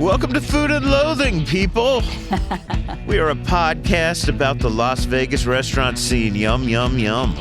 Welcome to Food and Loathing, people. We are a podcast about the Las Vegas restaurant scene. Yum, yum, yum.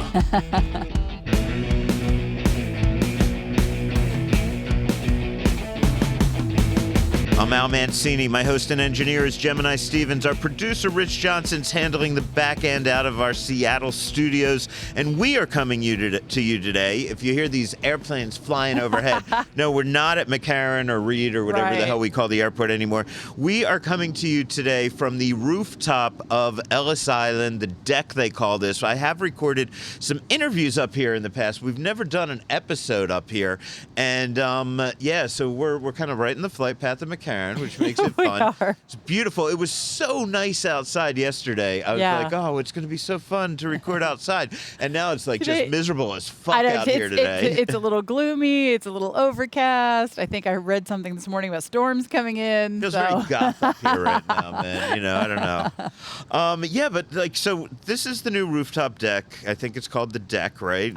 I'm Al Mancini. My host and engineer is Gemini Stevens. Our producer, Rich Johnson's handling the back end out of our Seattle studios. And we are coming to you today. If you hear these airplanes flying overhead, no, we're not at McCarran or Reed or whatever the hell we call the airport anymore. We are coming to you today from the rooftop of Ellis Island, the deck they call this. I have recorded some interviews up here in the past. We've never done an episode up here. And so we're kind of right in the flight path of McCarran, which makes it fun. It's beautiful. It was so nice outside yesterday. I was like, oh, it's going to be so fun to record outside. And now it's like just miserable as fuck out here today. It's a little gloomy. It's a little overcast. I think I read something this morning about storms coming in. Feels very goth up here right now, man. You know, I don't know. But like, so this is the new rooftop deck. I think it's called the deck, right?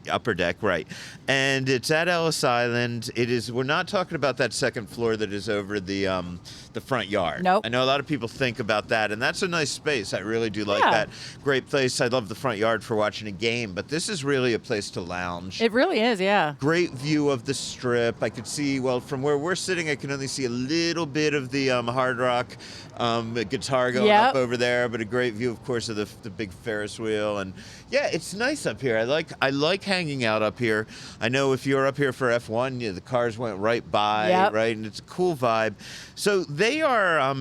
Upper deck, right. And it's at Ellis Island. It is. We're not talking about that second floor that is over the front yard. Nope. I know a lot of people think about that, and that's a nice space. I really do like that. Great place. I love the front yard for watching a game, but this is really a place to lounge. It really is, yeah. Great view of the Strip. I could see, well, from where we're sitting, I can only see a little bit of the Hard Rock guitar going up over there, but a great view, of course, of the big Ferris wheel. And yeah, it's nice up here. I like hanging out up here. I know if you're up here for F1, the cars went right by, right? And it's a cool vibe. So they are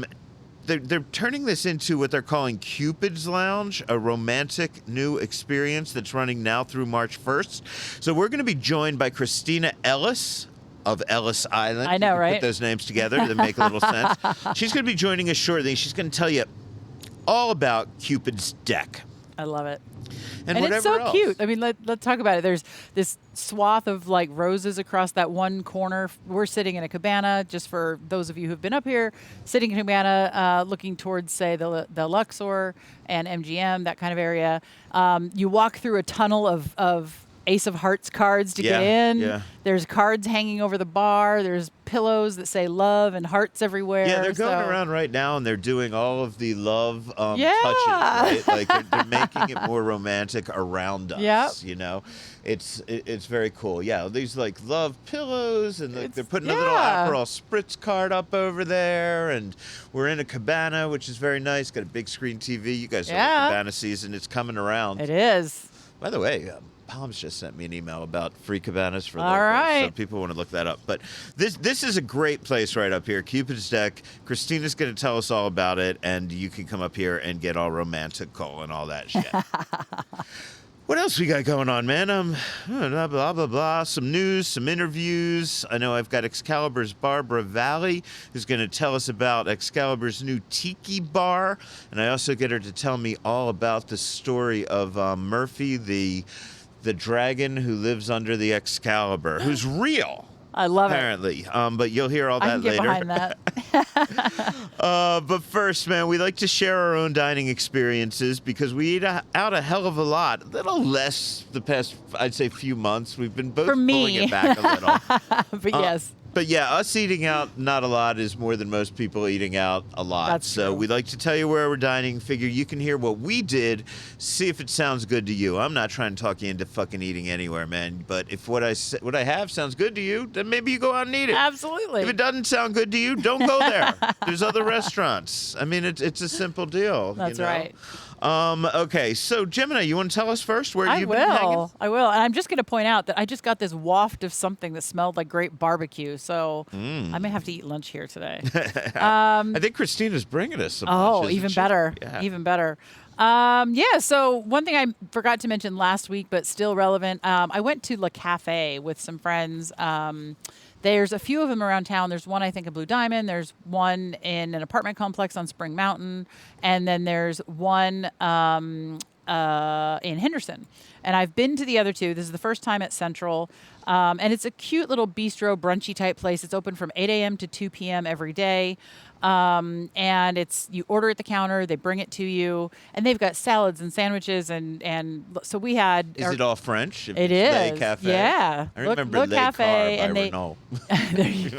they're turning this into what they're calling Cupid's Lounge, a romantic new experience that's running now through March 1st. So we're going to be joined by Christina Ellis of Ellis Island. I know, right? Put those names together to make a little sense. She's going to be joining us shortly. She's going to tell you all about Cupid's deck. I love it. And it's so cute. I mean, let's talk about it. There's this swath of like roses across that one corner. We're sitting in a cabana, just for those of you who've been up here, sitting in a cabana, looking towards, say, the Luxor and MGM, that kind of area. You walk through a tunnel of Ace of Hearts cards to get in. Yeah. There's cards hanging over the bar. There's pillows that say love and hearts everywhere. Yeah, they're going around right now, and they're doing all of the love touches, right? Like they're making it more romantic around us. Yep. You know, it's very cool. Yeah, these like love pillows, and they're putting a little Aperol Spritz card up over there, and we're in a cabana, which is very nice. Got a big screen TV. You guys know the cabana season. It's coming around. It is. By the way, Palms just sent me an email about free cabanas for locals, right. so people want to look that up. But this is a great place right up here, Cupid's Deck. Christina's going to tell us all about it, and you can come up here and get all romantical and all that shit. What else we got going on, man? Blah, blah, blah, blah. Some news, some interviews. I know I've got Excalibur's Barbara Valle, who's going to tell us about Excalibur's new tiki bar. And I also get her to tell me all about the story of Murphy, the dragon who lives under the Excalibur, who's real. I love apparently. But you'll hear all that later. I can get behind that. But first, man, we like to share our own dining experiences because we eat out a hell of a lot. A little less the past, I'd say, few months. We've been both pulling it back a little. But yes. But yeah, us eating out not a lot is more than most people eating out a lot. That's true. We like to tell you where we're dining. Figure you can hear what we did, see if it sounds good to you. I'm not trying to talk you into fucking eating anywhere, man. But if what I have sounds good to you, then maybe you go out and eat it. Absolutely. If it doesn't sound good to you, don't go there. There's other restaurants. I mean, it's a simple deal. That's right. Okay, so Gemini, you want to tell us first where you've been hanging? I will. And I'm just going to point out that I just got this waft of something that smelled like great barbecue. So I may have to eat lunch here today. I think Christina's bringing us some lunch, even she? better. Yeah. Even better. So one thing I forgot to mention last week, but still relevant, I went to Le Cafe with some friends. There's a few of them around town. There's one, I think, in Blue Diamond. There's one in an apartment complex on Spring Mountain. And then there's one in Henderson. And I've been to the other two. This is the first time at Central. And it's a cute little bistro, brunchy type place. It's open from 8 a.m. to 2 p.m. every day. And you order at the counter, they bring it to you, and they've got salads and sandwiches, and so we had. Is it all French? It is. Le Cafe? Yeah. I remember Le Le Cafe, Car and by they. Renault. There you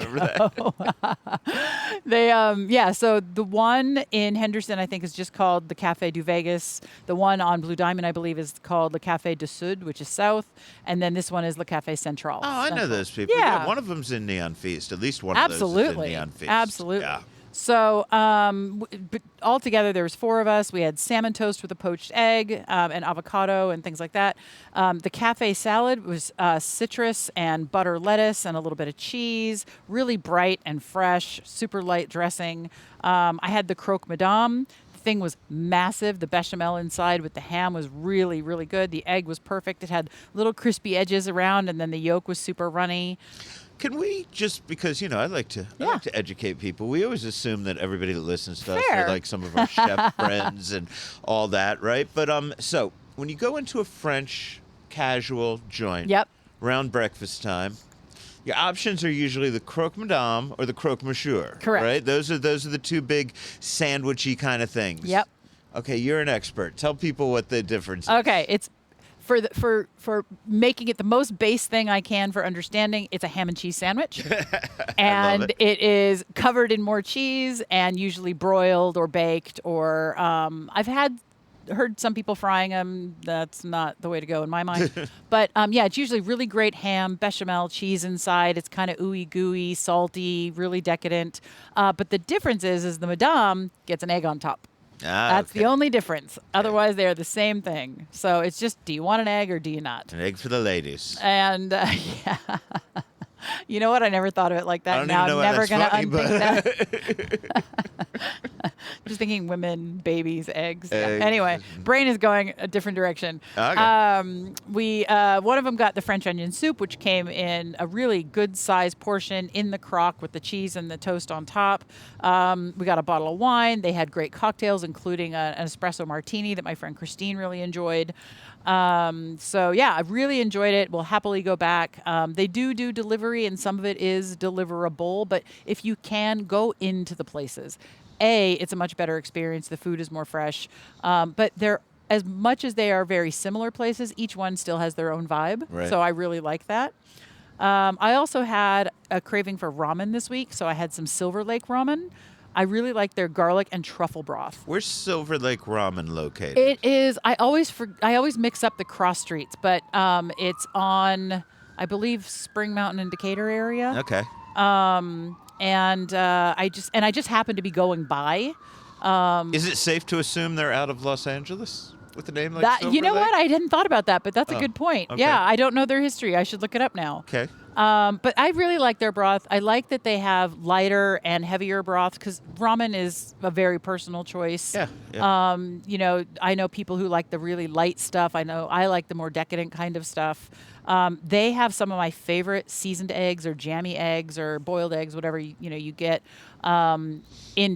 go. So the one in Henderson, I think, is just called the Café du Vegas. The one on Blue Diamond, I believe, is called Le Café du Sud, which is south, and then this one is Le Café Central. Oh, I know those people. Yeah. One of them's in Neon Feast. At least one of those is in Neon Feast. Absolutely. Yeah. So but altogether, there was 4 of us. We had salmon toast with a poached egg and avocado and things like that. The cafe salad was citrus and butter lettuce and a little bit of cheese, really bright and fresh, super light dressing. I had the croque madame. The thing was massive. The bechamel inside with the ham was really, really good. The egg was perfect. It had little crispy edges around, and then the yolk was super runny. Can we just, because, I like to educate people. We always assume that everybody that listens to us are like some of our chef friends and all that, right? But so when you go into a French casual joint around breakfast time, your options are usually the croque madame or the croque monsieur. Correct. Right? Those are the two big sandwichy kind of things. Yep. Okay, you're an expert. Tell people what the difference is. Okay, it's for making it the most base thing I can for understanding. It's a ham and cheese sandwich, and it is covered in more cheese and usually broiled or baked. Or I've heard some people frying them. That's not the way to go in my mind. But it's usually really great ham, bechamel, cheese inside. It's kind of ooey gooey, salty, really decadent. But the difference is the madame gets an egg on top. That's the only difference. Otherwise, they're the same thing. So it's just, do you want an egg or do you not? An egg for the ladies. And you know what? I never thought of it like that. I don't even know why that's funny, that. Just thinking women, babies, eggs. Yeah. Anyway, brain is going a different direction. Okay. One of them got the French onion soup, which came in a really good sized portion in the crock with the cheese and the toast on top. We got a bottle of wine. They had great cocktails, including an espresso martini that my friend Christine really enjoyed. I really enjoyed it. We'll happily go back. They do delivery, and some of it is deliverable, but if you can, go into the places. It's a much better experience. The food is more fresh. But they're, as much as they are very similar places, each one still has their own vibe. Right. So I really like that. I also had a craving for ramen this week, so I had some Silver Lake ramen. I really like their garlic and truffle broth. Where's Silver Lake Ramen located? It is. I always mix up the cross streets, but it's on, I believe, Spring Mountain and Decatur area. Okay. I just happened to be going by. Is it safe to assume they're out of Los Angeles with a name like that? Silver You know Lake? what? I hadn't thought about that, but that's a good point. Okay. Yeah, I don't know their history. I should look it up now. Okay. But I really like their broth. I like that they have lighter and heavier broths because ramen is a very personal choice. Yeah. I know people who like the really light stuff. I know I like the more decadent kind of stuff. They have some of my favorite seasoned eggs or jammy eggs or boiled eggs, whatever you get in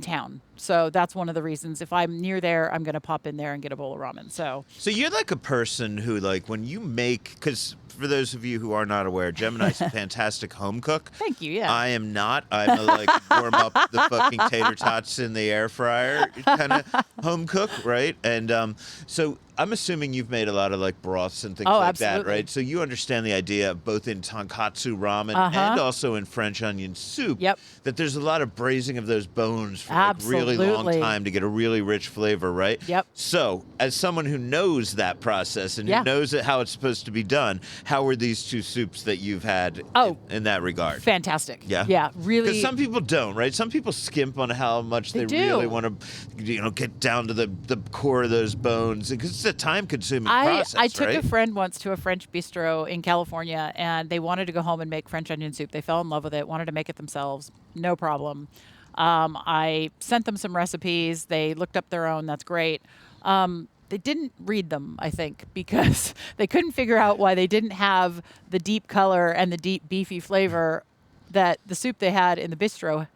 town. So that's one of the reasons. If I'm near there, I'm going to pop in there and get a bowl of ramen. So you're like a person who, like, when you make, because for those of you who are not aware, Gemini's a fantastic home cook. Thank you. Yeah. I am not. I'm a, like, warm up the fucking tater tots in the air fryer kind of home cook, right? And so I'm assuming you've made a lot of like broths and things like absolutely. that, right? So you understand the idea both in tonkatsu ramen and also in French onion soup. Yep. That there's a lot of braising of those bones for like really long time to get a really rich flavor, right? Yep. So as someone who knows that process and who knows how it's supposed to be done, how were these two soups that you've had in that regard? Fantastic. Yeah. Yeah. Really. Because some people don't, right? Some people skimp on how much they really want to, get down to the core of those bones because it's a time-consuming process. I took right? a friend once to a French bistro in California, and they wanted to go home and make French onion soup. They fell in love with it, wanted to make it themselves. No problem. I sent them some recipes. They looked up their own. That's great. They didn't read them, I think, because they couldn't figure out why they didn't have the deep color and the deep beefy flavor that the soup they had in the bistro.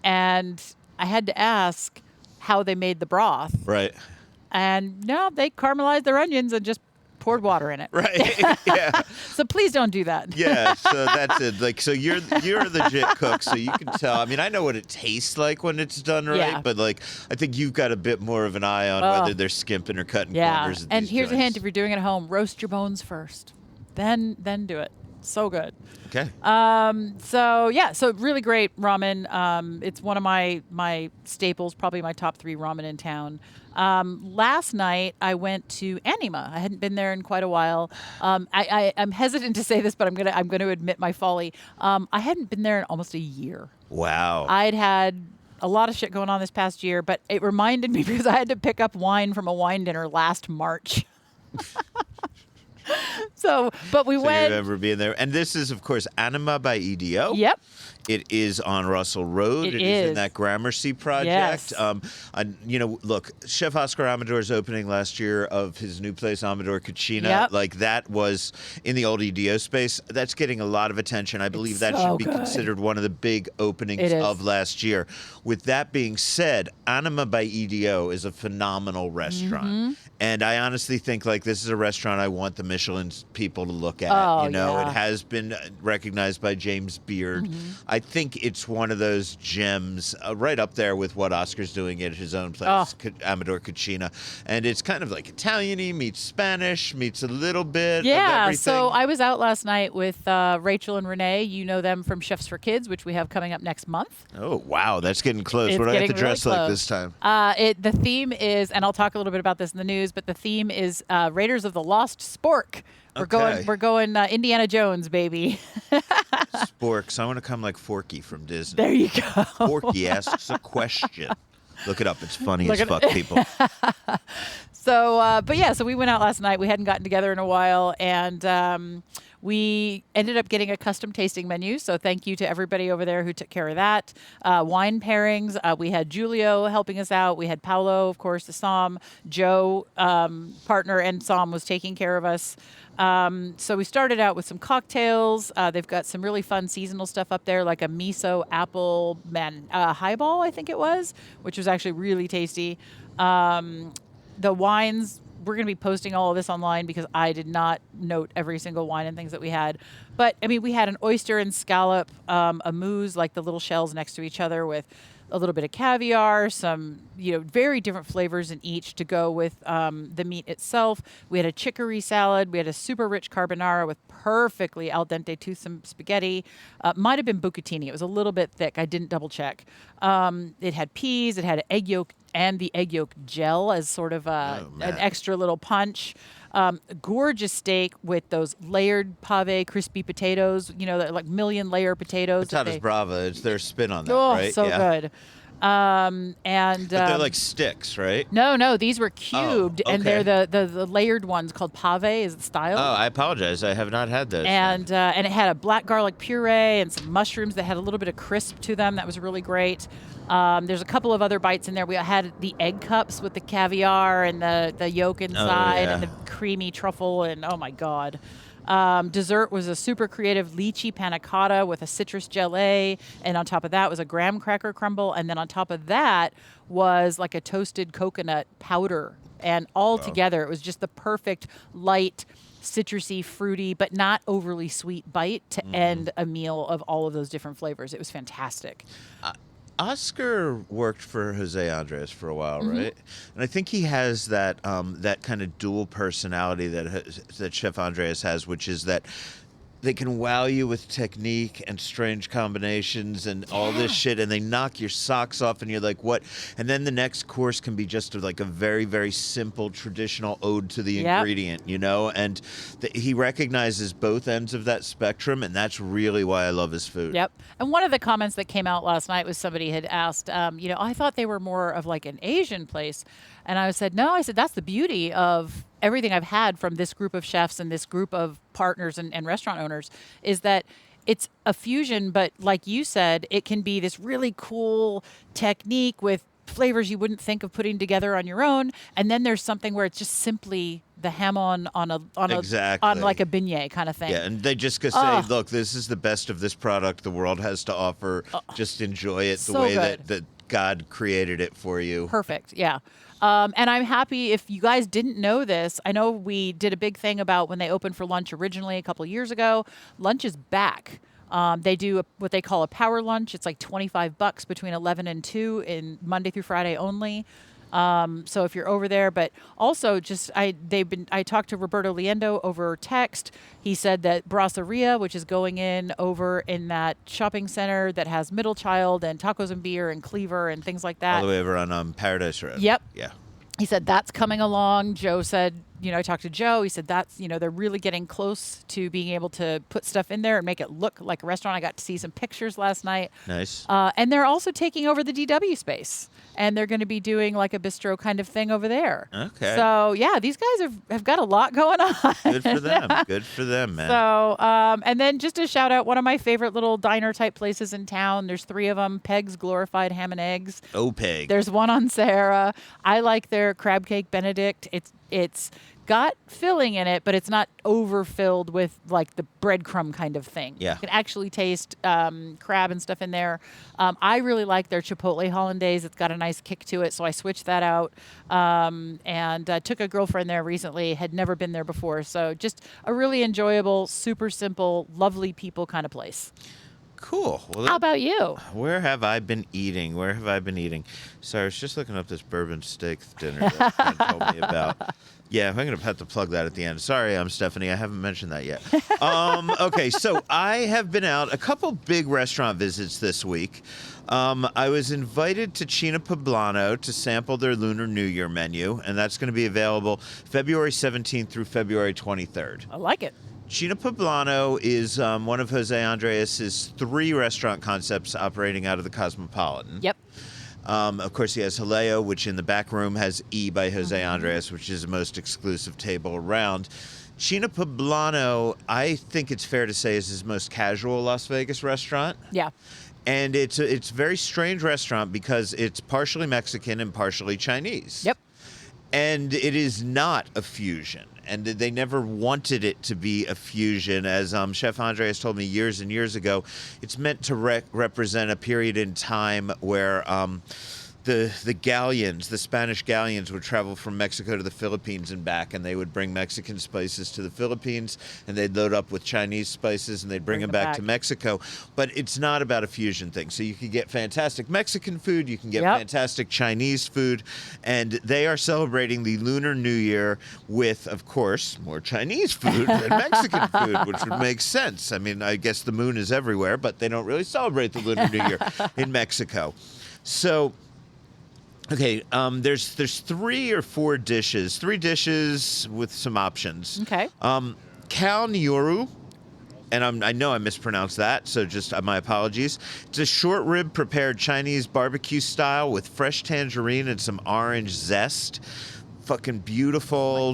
And I had to ask how they made the broth. Right. And no, they caramelized their onions and just poured water in it. Right. Yeah. So please don't do that. Yeah, so that's it. Like, so you're a legit cook, so you can tell. I mean, I know what it tastes like when it's done right, Yeah. but like, I think you've got a bit more of an eye on whether they're skimping or cutting Yeah. corners. At And these here's a hint: joints. if you're doing it at home, roast your bones first, then do it. So good. Okay. So really great ramen. It's one of my staples, probably my top 3 ramen in town. Last night I went to Anima. I hadn't been there in quite a while. I'm hesitant to say this, but I'm gonna admit my folly. I hadn't been there in almost a year. Wow. I'd had a lot of shit going on this past year, but it reminded me because I had to pick up wine from a wine dinner last March. But we So went. you remember being there. And this is, of course, Anima by EDO. Yep. It is on Russell Road. It It is in is. that Gramercy project. Yes. Look, Chef Oscar Amador's opening last year of his new place, Amador Cucina, Yep. like that was in the old EDO space. That's getting a lot of attention. I believe that so should be good. considered one of the big openings It is. of last year. With that being said, Anima by EDO is a phenomenal restaurant. Mm-hmm. And I honestly think like this is a restaurant I want the Michelin people to look at. Oh, you know, yeah. it has been recognized by James Beard. Mm-hmm. I think it's one of those gems right up there with what Oscar's doing at his own place, Oh. Amador Cucina. And it's kind of like Italian-y, meets Spanish, meets a little bit of Yeah, everything. so I was out last night with Rachel and Renee. You know them from Chefs for Kids, which we have coming up next month. Oh, wow, that's getting close. It's What do I have to getting really dress like close. this time? The theme is, and I'll talk a little bit about this in the news, but the theme is Raiders of the Lost Spork. Okay. We're going Indiana Jones, baby. Sporks. I want to come like Forky from Disney. There you go. Forky asks a question. Look it up. It's funny Look as at fuck, it. people. So we went out last night. We hadn't gotten together in a while, and we ended up getting a custom tasting menu. So thank you to everybody over there who took care of that. Wine pairings. We had Julio helping us out. We had Paolo, of course, the Som. Joe, partner, and Som was taking care of us. So we started out with some cocktails. They've got some really fun seasonal stuff up there, like a miso apple highball, I think it was, which was actually really tasty. The wines, we're going to be posting all of this online because I did not note every single wine and things that we had. But, I mean, we had an oyster and scallop, a mousse, like the little shells next to each other with a little bit of caviar, some, very different flavors in each to go with the meat itself. We had a chicory salad. We had a super rich carbonara with perfectly al dente toothsome spaghetti. Might have been bucatini. It was a little bit thick. I didn't double check. It had peas. It had egg yolk and the egg yolk gel as sort of an extra little punch. Gorgeous steak with those layered pave crispy potatoes, like million layer potatoes. Patatas Brava. It's their spin on that, Oh, right? so good. But they're like sticks, right? No, these were cubed, and okay. they're the layered ones called pave is the style. Oh, I apologize. I have not had those. And it had a black garlic puree and some mushrooms that had a little bit of crisp to them. That was really great. There's a couple of other bites in there. We had the egg cups with the caviar and the yolk inside and the creamy truffle, and oh my God. Dessert was a super creative lychee panna cotta with a citrus gelée, and on top of that was a graham cracker crumble, and then on top of that was like a toasted coconut powder. And all together, it was just the perfect light, citrusy, fruity, but not overly sweet bite to end a meal of all of those different flavors. It was fantastic. Oscar worked for Jose Andres for a while, right? And I think he has that that kind of dual personality that Chef Andres has, which is that they can wow you with technique and strange combinations and all this shit, and they knock your socks off, and you're like, what? And then the next course can be just like a very, very simple, traditional ode to the ingredient, And he recognizes both ends of that spectrum, and that's really why I love his food. Yep. And one of the comments that came out last night was somebody had asked, I thought they were more of like an Asian place. And I said, no, that's the beauty of everything I've had from this group of chefs and this group of partners and restaurant owners is that it's a fusion, but like you said, it can be this really cool technique with flavors you wouldn't think of putting together on your own. And then there's something where it's just simply the ham on like a beignet kind of thing. Yeah, and they just go say, look, this is the best of this product the world has to offer. Just enjoy it the way that God created it for you. Perfect, yeah. And I'm happy if you guys didn't know this. I know we did a big thing about when they opened for lunch originally a couple years ago. Lunch is back. They do what they call a power lunch. It's like $25 between 11 and 2 in Monday through Friday only. So if you're over there, but also I talked to Roberto Liendo over text. He said that Brasseria, which is going in over in that shopping center that has Middle Child and Tacos and Beer and Cleaver and things like that. All the way over on Paradise Road. Yep. Yeah. He said that's coming along. Joe said, I talked to Joe. He said that's, they're really getting close to being able to put stuff in there and make it look like a restaurant. I got to see some pictures last night. Nice. And they're also taking over the DW space. And they're going to be doing like a bistro kind of thing over there. Okay. So, yeah, these guys have got a lot going on. Good for them. Good for them, man. So, and then just a shout out, one of my favorite little diner type places in town. There's 3 of them. Peg's Glorified Ham and Eggs. Oh, Peg. There's one on Sarah. I like their crab cake Benedict. It's got filling in it, but it's not overfilled with like the breadcrumb kind of thing. Yeah. You can actually taste crab and stuff in there. I really like their Chipotle Hollandaise. It's got a nice kick to it, so I switched that out. And took a girlfriend there recently, had never been there before. So just a really enjoyable, super simple, lovely people kind of place. Cool. Well, How about you? Where have I been eating? Sorry, I was just looking up this bourbon steak dinner that Ken told me about. Yeah, I'm going to have to plug that at the end. Sorry, I'm Stephanie. I haven't mentioned that yet. Okay, so I have been out a couple big restaurant visits this week. I was invited to China Poblano to sample their Lunar New Year menu, and that's going to be available February 17th through February 23rd. I like it. China Poblano is one of Jose Andres' 3 restaurant concepts operating out of the Cosmopolitan. Yep. Of course, he has Jaleo, which in the back room has E by Jose Andres, which is the most exclusive table around. China Poblano, I think it's fair to say, is his most casual Las Vegas restaurant. Yeah. And it's a very strange restaurant because it's partially Mexican and partially Chinese. Yep. And it is not a fusion. And they never wanted it to be a fusion. As Chef Andres told me years and years ago, it's meant to represent a period in time where the galleons, the Spanish galleons, would travel from Mexico to the Philippines and back, and they would bring Mexican spices to the Philippines, and they'd load up with Chinese spices, and they'd bring them back to Mexico. But it's not about a fusion thing. So you can get fantastic Mexican food, you can get fantastic Chinese food, and they are celebrating the Lunar New Year with, of course, more Chinese food than Mexican food, which would make sense. I mean, I guess the moon is everywhere, but they don't really celebrate the Lunar New Year in Mexico. So... okay, there's 3 or 4 dishes. 3 dishes with some options. Okay. Khao Nyoru, and I know I mispronounced that, so just my apologies. It's a short rib prepared Chinese barbecue style with fresh tangerine and some orange zest. Fucking beautiful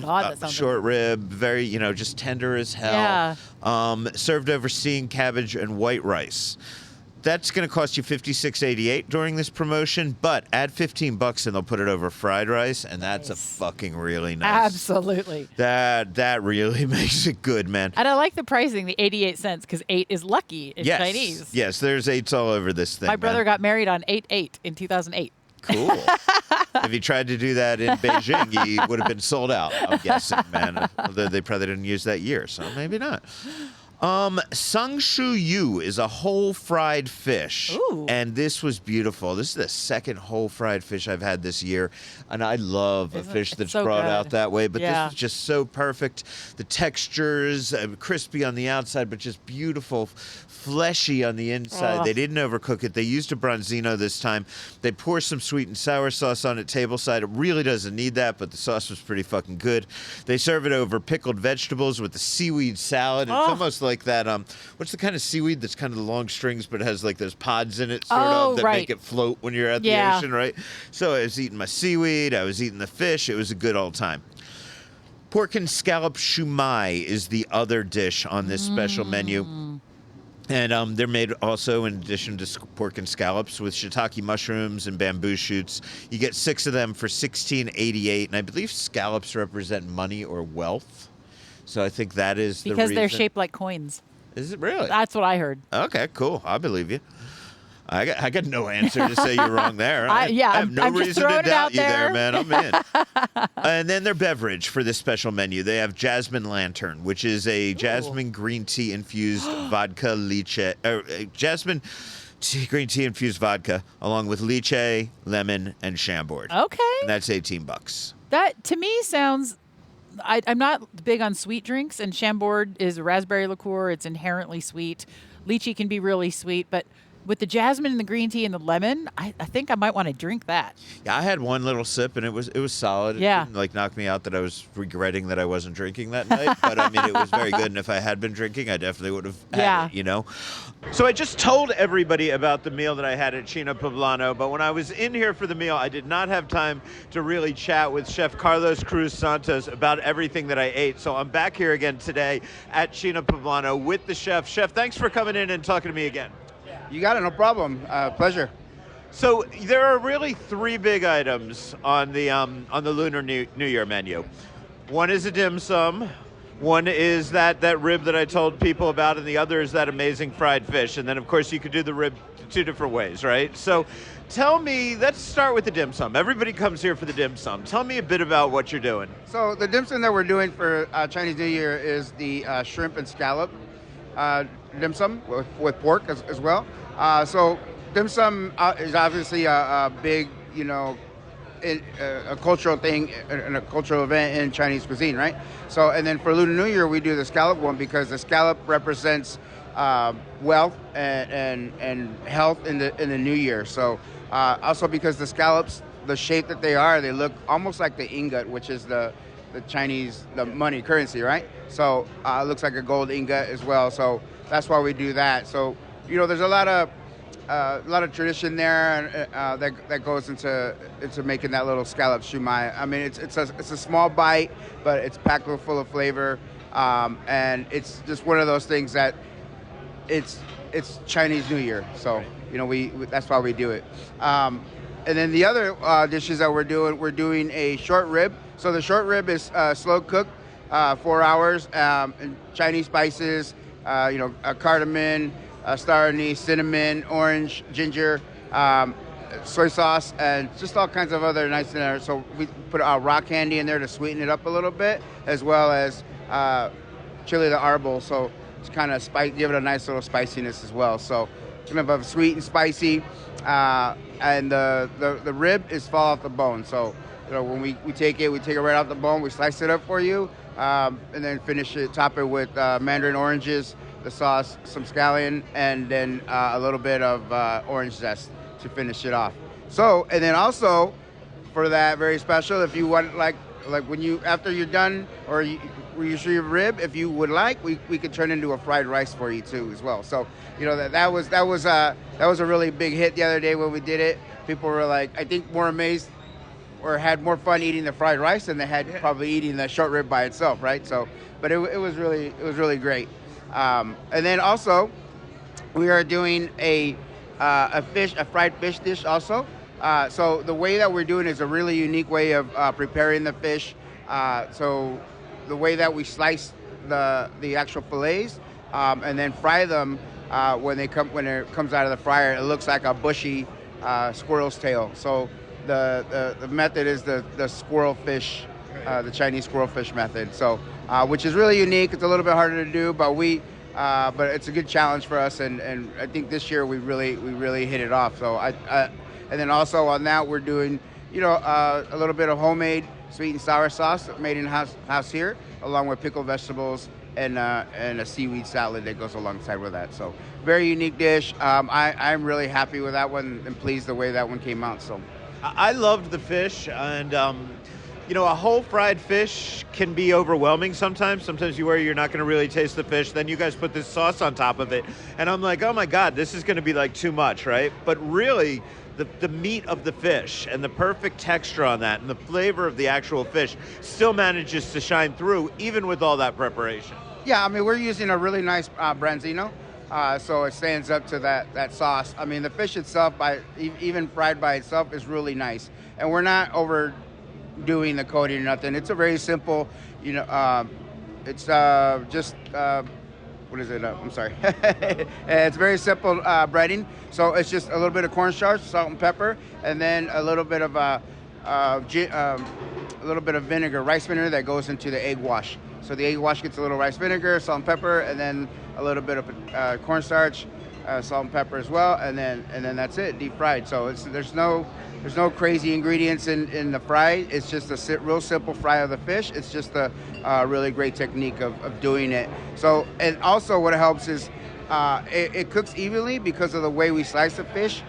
short rib, very, just tender as hell. Yeah. Served over steamed cabbage and white rice. That's going to cost you $56.88 during this promotion, but add $15 and they'll put it over fried rice, and that's a fucking really nice. Absolutely. That really makes it good, man. And I like the pricing, the 88 cents, because 8 is lucky in Chinese. Yes, there's 8s all over this thing. My brother got married on 8/8 in 2008. Cool. If he tried to do that in Beijing, he would have been sold out, I'm guessing, man. Although they probably didn't use that year, so maybe not. Sangshu Yu is a whole fried fish. Ooh. And this was beautiful. This is the second whole fried fish I've had this year. And I love a fish that's so brought good. out that way. But this was just so perfect. The textures, crispy on the outside, but just beautiful, fleshy on the inside. They didn't overcook it. They used a bronzino this time. They pour some sweet and sour sauce on it tableside. It really doesn't need that, but the sauce was pretty fucking good. They serve it over pickled vegetables with the seaweed salad. It's almost like that, what's the kind of seaweed that's kind of the long strings but has like those pods in it sort of that make it float when you're at the ocean, right? So I was eating my seaweed, I was eating the fish. It was a good old time. Pork and scallop shumai is the other dish on this special menu. And they're made also, in addition to pork and scallops, with shiitake mushrooms and bamboo shoots. You get 6 of them for $16.88, and I believe scallops represent money or wealth. So I think that is the reason. Because they're shaped like coins. Is it really? That's what I heard. Okay, cool. I believe you. I got no answer to say you're wrong there. I have no I'm reason to doubt you there, man. I'm in. in. And then their beverage for this special menu, they have Jasmine Lantern, which is a jasmine green tea infused vodka lychee. Jasmine green tea infused vodka, along with lychee, lemon, and Chambord. Okay. And that's $18. That to me sounds. I'm not big on sweet drinks, and Chambord is a raspberry liqueur. It's inherently sweet. Lychee can be really sweet, but with the jasmine and the green tea and the lemon, I think I might want to drink that. Yeah, I had one little sip, and it was solid. Yeah. It didn't, knock me out that I was regretting that I wasn't drinking that night. But, I mean, it was very good, and if I had been drinking, I definitely would have had it, So I just told everybody about the meal that I had at China Poblano, but when I was in here for the meal, I did not have time to really chat with Chef Carlos Cruz Santos about everything that I ate. So I'm back here again today at China Poblano with the chef. Chef, thanks for coming in and talking to me again. You got it, no problem. Pleasure. So there are really three big items on the Lunar New Year menu. One is a dim sum, one is that rib that I told people about, and the other is that amazing fried fish. And then, of course, you could do the rib two different ways, right? So tell me, let's start with the dim sum. Everybody comes here for the dim sum. Tell me a bit about what you're doing. So the dim sum that we're doing for Chinese New Year is the shrimp and scallop dim sum with pork as well. So dim sum is obviously a big, a cultural thing and a cultural event in Chinese cuisine, right? So, and then for Lunar New Year, we do the scallop one because the scallop represents wealth and health in the new year. So also because the scallops, the shape that they look almost like the ingot, which is the Chinese, the money currency, right? So it looks like a gold ingot as well. So that's why we do that. So, there's a lot of tradition there that goes into making that little scallop shumai. I mean, it's a small bite, but it's packed full of flavor, and it's just one of those things that it's Chinese New Year. So we that's why we do it. And then the other dishes that we're doing a short rib. So the short rib is slow cooked, 4 hours, and Chinese spices, cardamom, star anise, cinnamon, orange, ginger, soy sauce, and just all kinds of other nice in there. So we put rock candy in there to sweeten it up a little bit, as well as chili de arbol. So it's kind of give it a nice little spiciness as well. So kind of sweet and spicy, and the rib is fall off the bone. So when we take it right off the bone. We slice it up for you, and then top it with mandarin oranges, the sauce, some scallion, and then a little bit of orange zest to finish it off. So, and then also for that very special, if you want like when after you're done or you show your rib, if you would like, we could turn into a fried rice for you too as well. So that was a really big hit the other day when we did it. People were like, I think more amazed or had more fun eating the fried rice than they had probably eating the short rib by itself, right? So, but it was really great. And then also, we are doing a fried fish dish also. So the way that we're doing is a really unique way of preparing the fish. So the way that we slice the actual fillets and then fry them when it comes out of the fryer, it looks like a bushy squirrel's tail. So the method is the squirrel fish, the Chinese squirrel fish method. So which is really unique. It's a little bit harder to do, but but it's a good challenge for us, and I think this year we really hit it off. So and then also on that we're doing a little bit of homemade sweet and sour sauce made in house here, along with pickled vegetables and a seaweed salad that goes alongside with that. So very unique dish. I'm really happy with that one and pleased the way that one came out. So I loved the fish, and a whole fried fish can be overwhelming sometimes. Sometimes you're not going to really taste the fish. Then you guys put this sauce on top of it, and I'm like, oh my God, this is going to be like too much, right? But really, the meat of the fish and the perfect texture on that and the flavor of the actual fish still manages to shine through even with all that preparation. Yeah, I mean, we're using a really nice branzino, so it stands up to that sauce. I mean, the fish itself, even fried by itself, is really nice. And we're not overdoing the coating or nothing. It's a very simple, it's just what is it? I'm sorry. It's very simple breading. So it's just a little bit of cornstarch, salt and pepper, and then a little bit of vinegar, rice vinegar that goes into the egg wash. So the egg wash gets a little rice vinegar, salt and pepper, and then a little bit of cornstarch, salt and pepper as well, and then that's it, deep fried. So there's no crazy ingredients in the fry. It's just a real simple fry of the fish. It's just a really great technique of doing it. So, and also what helps is it cooks evenly because of the way we slice the fish.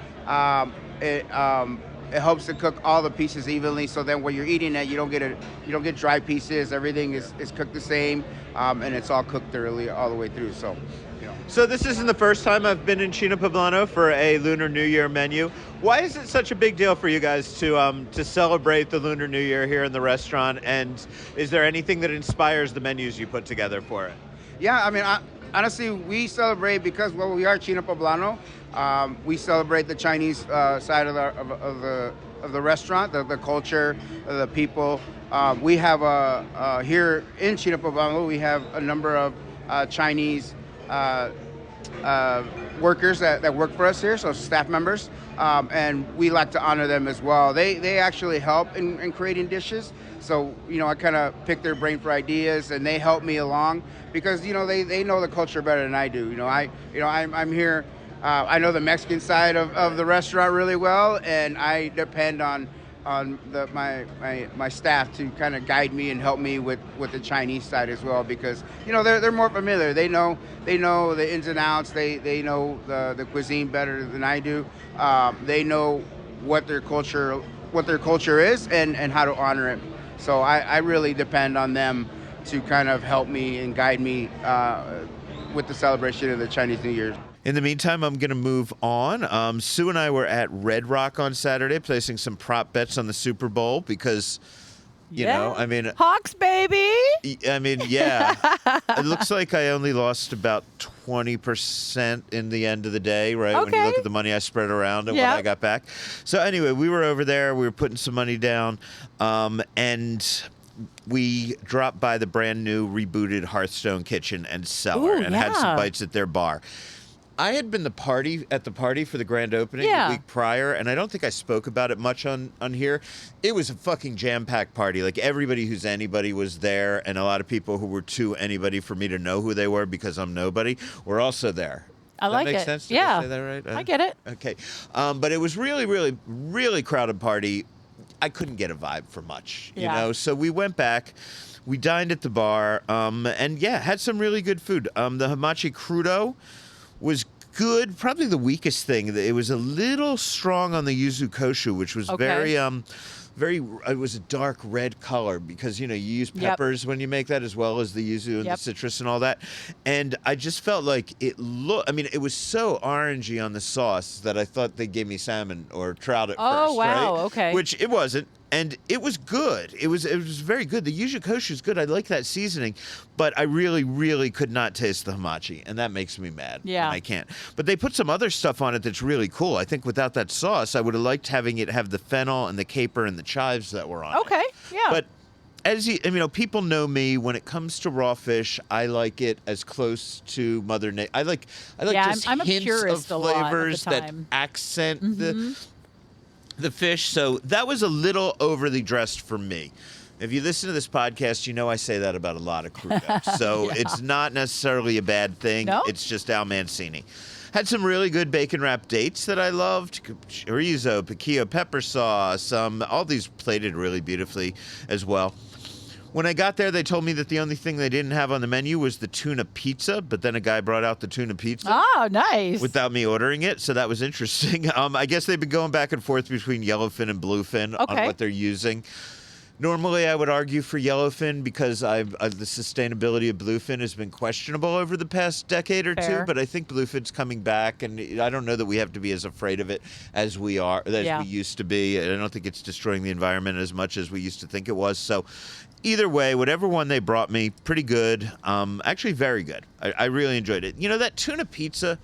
It helps to cook all the pieces evenly, so then when you're eating it, you don't get dry pieces. Everything is cooked the same, and it's all cooked thoroughly all the way through. So, you know. So this isn't the first time I've been in China Poblano for a Lunar New Year menu. Why is it such a big deal for you guys to celebrate the Lunar New Year here in the restaurant? And is there anything that inspires the menus you put together for it? Yeah, I mean, honestly, we celebrate because we are China Poblano. We celebrate the Chinese side of the restaurant, the culture, the people. We have here in China Poblano, we have a number of Chinese workers that work for us here, so staff members, and we like to honor them as well. They actually help in creating dishes. So, you know, I kind of pick their brain for ideas, and they help me along because, you know, they know the culture better than I do. I'm here. I know the Mexican side of the restaurant really well, and I depend on my staff to kind of guide me and help me with the Chinese side as well, because, you know, they're more familiar. They know the ins and outs. They know the cuisine better than I do. They know what their culture is and how to honor it. So I really depend on them to kind of help me and guide me with the celebration of the Chinese New Year. In the meantime, I'm going to move on. Sue and I were at Red Rock on Saturday, placing some prop bets on the Super Bowl because, you know, I mean... Hawks, baby! I mean, yeah. It looks like I only lost about 20% in the end of the day, right? Okay. When you look at the money I spread around and what I got back. So anyway, we were over there. We were putting some money down, and we dropped by the brand new rebooted Hearthstone Kitchen and Cellar and had some bites at their bar. I had been at the party for the grand opening the week prior, and I don't think I spoke about it much on here. It was a fucking jam-packed party. Like, everybody who's anybody was there, and a lot of people who were too anybody for me to know who they were because I'm nobody were also there. I like it. Does that make sense? Did I say that right? I get it. Okay. But it was really, really, really crowded party. I couldn't get a vibe for much, you know? So we went back. We dined at the bar, and had some really good food. The hamachi crudo was good. Probably the weakest thing. It was a little strong on the yuzu koshu, which was it was a dark red color because, you know, you use peppers when you make that as well as the yuzu and the citrus and all that. And I just felt like it was so orangey on the sauce that I thought they gave me salmon or trout at first. Oh, wow. Right? Okay. Which it wasn't. And it was good. It was very good. The yuzu koshu is good. I like that seasoning, but I really, really could not taste the hamachi, and that makes me mad. Yeah, I can't. But they put some other stuff on it that's really cool. I think without that sauce, I would have liked having it have the fennel and the caper and the chives that were on it. Okay, yeah. But as you know, people know me. When it comes to raw fish, I like it as close to Mother Nature. I like just I'm a hints purist of a lot at the flavors that time. accent the fish. So that was a little overly dressed for me. If you listen to this podcast, you know I say that about a lot of crudos. So it's not necessarily a bad thing. No? It's just Al Mancini. Had some really good bacon wrapped dates that I loved. Chorizo, piquillo, pepper sauce. All these plated really beautifully as well. When I got there, they told me that the only thing they didn't have on the menu was the tuna pizza, but then a guy brought out the tuna pizza. Oh, nice. Without me ordering it, so that was interesting. I guess they've been going back and forth between yellowfin and bluefin on what they're using. Normally, I would argue for yellowfin because the sustainability of bluefin has been questionable over the past decade or two, but I think bluefin's coming back, and I don't know that we have to be as afraid of it as we used to be. I don't think it's destroying the environment as much as we used to think it was. So either way, whatever one they brought me, pretty good. Actually, very good. I really enjoyed it. You know, that tuna pizza,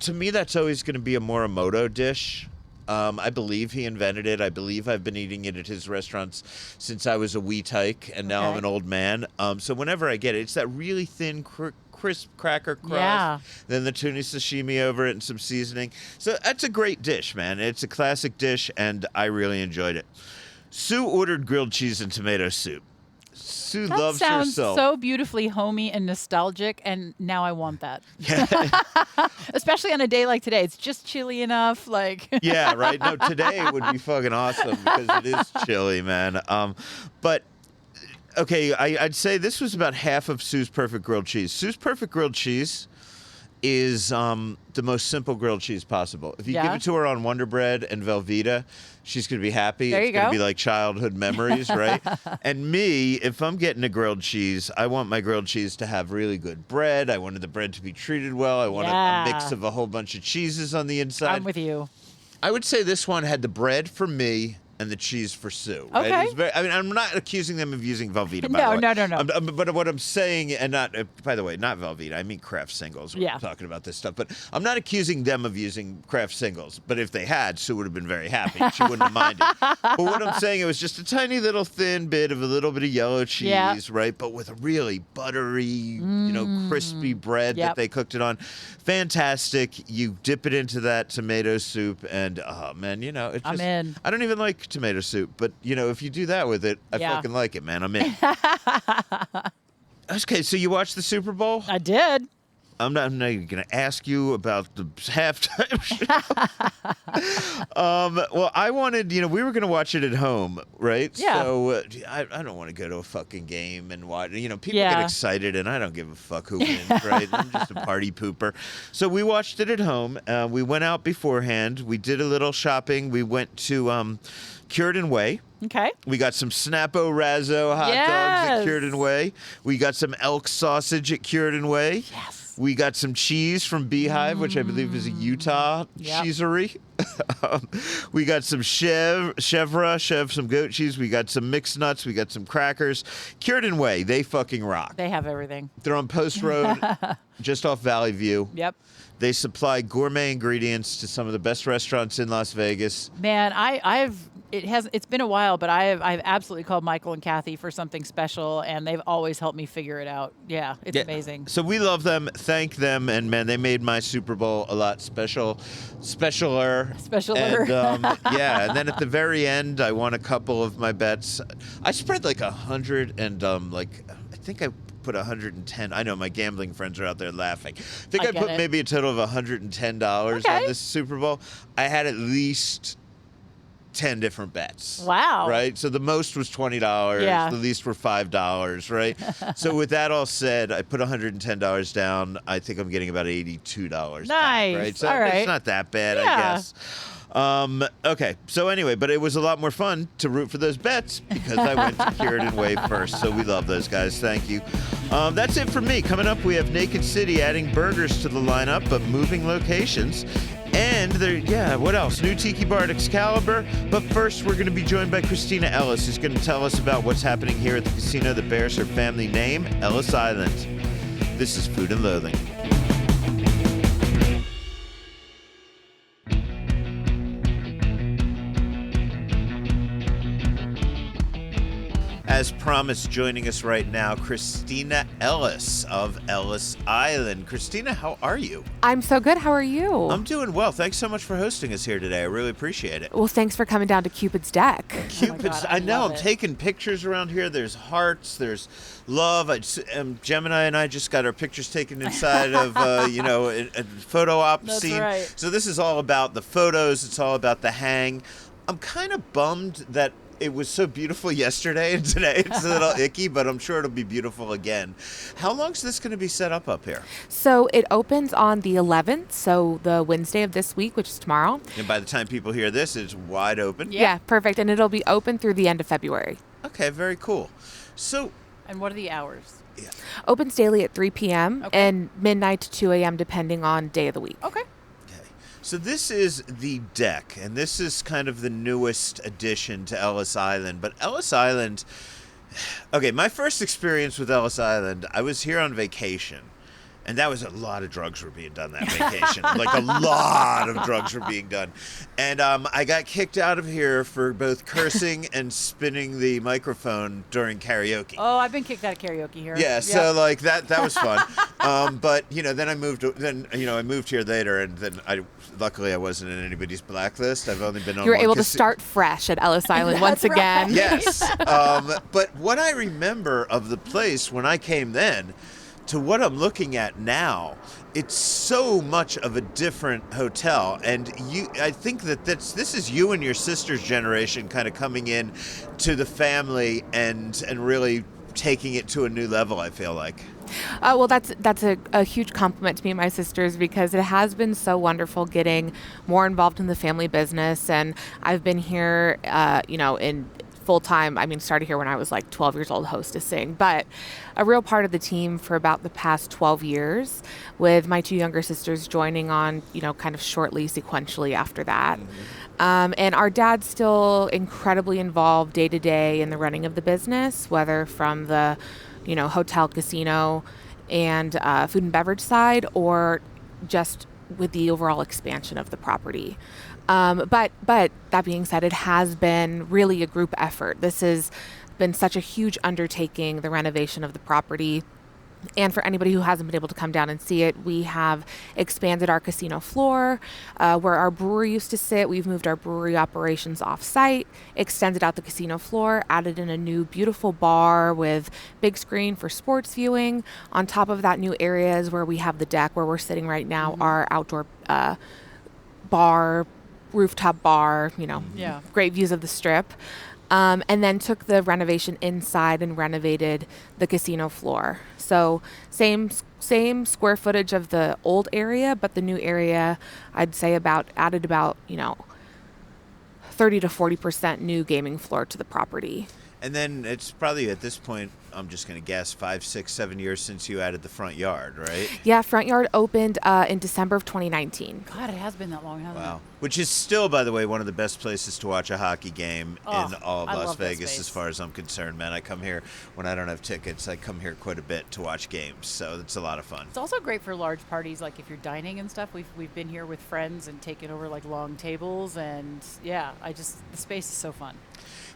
to me, that's always going to be a Morimoto dish. I believe he invented it. I believe I've been eating it at his restaurants since I was a wee tyke, and now I'm an old man. So whenever I get it, it's that really thin, crisp cracker crust. Yeah. Then the tuna sashimi over it and some seasoning. So that's a great dish, man. It's a classic dish, and I really enjoyed it. Sue ordered grilled cheese and tomato soup. Sue That loves sounds herself. so beautifully homey and nostalgic, and now I want that. Especially on a day like today. It's just chilly enough. Like Yeah, right. No, today would be fucking awesome because it is chilly, man. But okay, I'd say this was about half of Sue's perfect grilled cheese. Sue's perfect grilled cheese is the most simple grilled cheese possible. If you give it to her on Wonder Bread and Velveeta, she's going to be happy. There It's you going to go. be like childhood memories, right? And me, if I'm getting a grilled cheese, I want my grilled cheese to have really good bread. I wanted the bread to be treated well. I want a mix of a whole bunch of cheeses on the inside. I'm with you. I would say this one had the bread for me and the cheese for Sue. Right? Okay. It was very, I mean, I'm not accusing them of using Velveeta, by No, the way. no. But what I'm saying, and not, by the way, not Velveeta, I mean Kraft Singles. We're talking about this stuff. But I'm not accusing them of using Kraft Singles. But if they had, Sue would have been very happy. She wouldn't have minded. But what I'm saying, it was just a tiny little thin bit of a little bit of yellow cheese, right? But with a really buttery, crispy bread that they cooked it on. Fantastic. You dip it into that tomato soup, and oh man, it just, I'm in. I don't even like tomato soup, but if you do that with it, I fucking like it, man. I'm in. Okay, so you watched the Super Bowl? I did. I'm not even going to ask you about the halftime show. Well, I wanted, we were going to watch it at home, right? Yeah. So I don't want to go to a fucking game and watch. People get excited, and I don't give a fuck who wins, right? I'm just a party pooper. So we watched it at home. We went out beforehand. We did a little shopping. We went to Cureton Way. Okay. We got some Snappo Razzo hot dogs at Cureton Way. We got some elk sausage at Cureton Way. Yes. We got some cheese from Beehive, which I believe is a Utah cheesery. We got some Chevre, some goat cheese. We got some mixed nuts. We got some crackers. Cureton Way, they fucking rock. They have everything. They're on Post Road, just off Valley View. Yep. They supply gourmet ingredients to some of the best restaurants in Las Vegas. Man, it's been a while, but I've absolutely called Michael and Kathy for something special, and they've always helped me figure it out. Yeah, it's amazing. So we love them, thank them, and man, they made my Super Bowl a lot specialer. And, and then at the very end, I won a couple of my bets. I spread like 100 and I think I put 110. I know my gambling friends are out there laughing. I think I put maybe a total of $110 on this Super Bowl. I had at least 10 different bets. Wow. Right? So the most was $20. Yeah. The least were $5, right? So with that all said, I put $110 down. I think I'm getting about $82 Nice. back, right? So all right. it's not that bad, I Yeah. guess. Okay. So anyway, but it was a lot more fun to root for those bets because I went to Cureton Way first. So we love those guys. Thank you. That's it for me. Coming up, we have Naked City adding burgers to the lineup, but moving locations. And what else? New tiki bar at Excalibur. But first, we're going to be joined by Christina Ellis, who's going to tell us about what's happening here at the casino that bears her family name, Ellis Island. This is Food and Loathing. As promised, joining us right now, Christina Ellis of Ellis Island. Christina, how are you? I'm so good. How are you? I'm doing well. Thanks so much for hosting us here today. I really appreciate it. Well, thanks for coming down to Cupid's deck. Cupid's, I know. love I'm it. taking pictures around here. There's hearts. There's love. Gemini and I just got our pictures taken inside of, a photo op That's scene. right. So this is all about the photos. It's all about the hang. I'm kind of bummed that it was so beautiful yesterday, and today it's a little icky, but I'm sure it'll be beautiful again. How long is this going to be set up here? So it opens on the 11th, so the Wednesday of this week, which is tomorrow. And by the time people hear this, it's wide open. Yeah. Yeah, perfect. And it'll be open through the end of February. Okay, very cool. So, And what are the hours? Opens daily at 3 p.m. Okay. and midnight to 2 a.m. depending on day of the week. Okay. So this is the deck, and this is kind of the newest addition to Ellis Island. But Ellis Island, okay, my first experience with Ellis Island, I was here on vacation, And that was a lot of drugs were being done that vacation. Like a lot of drugs were being done. And I got kicked out of here for both cursing and spinning the microphone during karaoke. Oh, I've been kicked out of karaoke here. Yeah, so like that was fun. But then I moved here later, and then luckily I wasn't in anybody's blacklist. I've only been on. You were able to start fresh at Ellis Island once again. Right. Yes. But what I remember of the place when I came then to what I'm looking at now, it's so much of a different hotel. And I think that this is you and your sister's generation kind of coming in to the family and really taking it to a new level, I feel like. Well, that's a huge compliment to me and my sisters, because it has been so wonderful getting more involved in the family business. And I've been here, in full-time, started here when I was like 12 years old hostessing, but a real part of the team for about the past 12 years, with my two younger sisters joining on, kind of shortly, sequentially after that. Mm-hmm. And our dad's still incredibly involved day to day in the running of the business, whether from the, hotel, casino, and food and beverage side, or just with the overall expansion of the property. But that being said, it has been really a group effort. This has been such a huge undertaking, the renovation of the property. And for anybody who hasn't been able to come down and see it, we have expanded our casino floor where our brewery used to sit. We've moved our brewery operations off-site, extended out the casino floor, added in a new beautiful bar with big screen for sports viewing. On top of that, new areas where we have the deck where we're sitting right now, our outdoor bar, rooftop bar, great views of the Strip. And then took the renovation inside and renovated the casino floor. So same square footage of the old area, but the new area, I'd say added about 30 to 40% new gaming floor to the property. And then it's probably at this point, I'm just going to guess, 5, 6, 7 years since you added the front yard, right? Yeah, front yard opened in December of 2019. God, it has been that long, hasn't it? Wow. Which is still, by the way, one of the best places to watch a hockey game in all of Las Vegas, as far as I'm concerned, man. I come here when I don't have tickets. I come here quite a bit to watch games, so it's a lot of fun. It's also great for large parties, like if you're dining and stuff. We've been here with friends and taken over like long tables, and the space is so fun.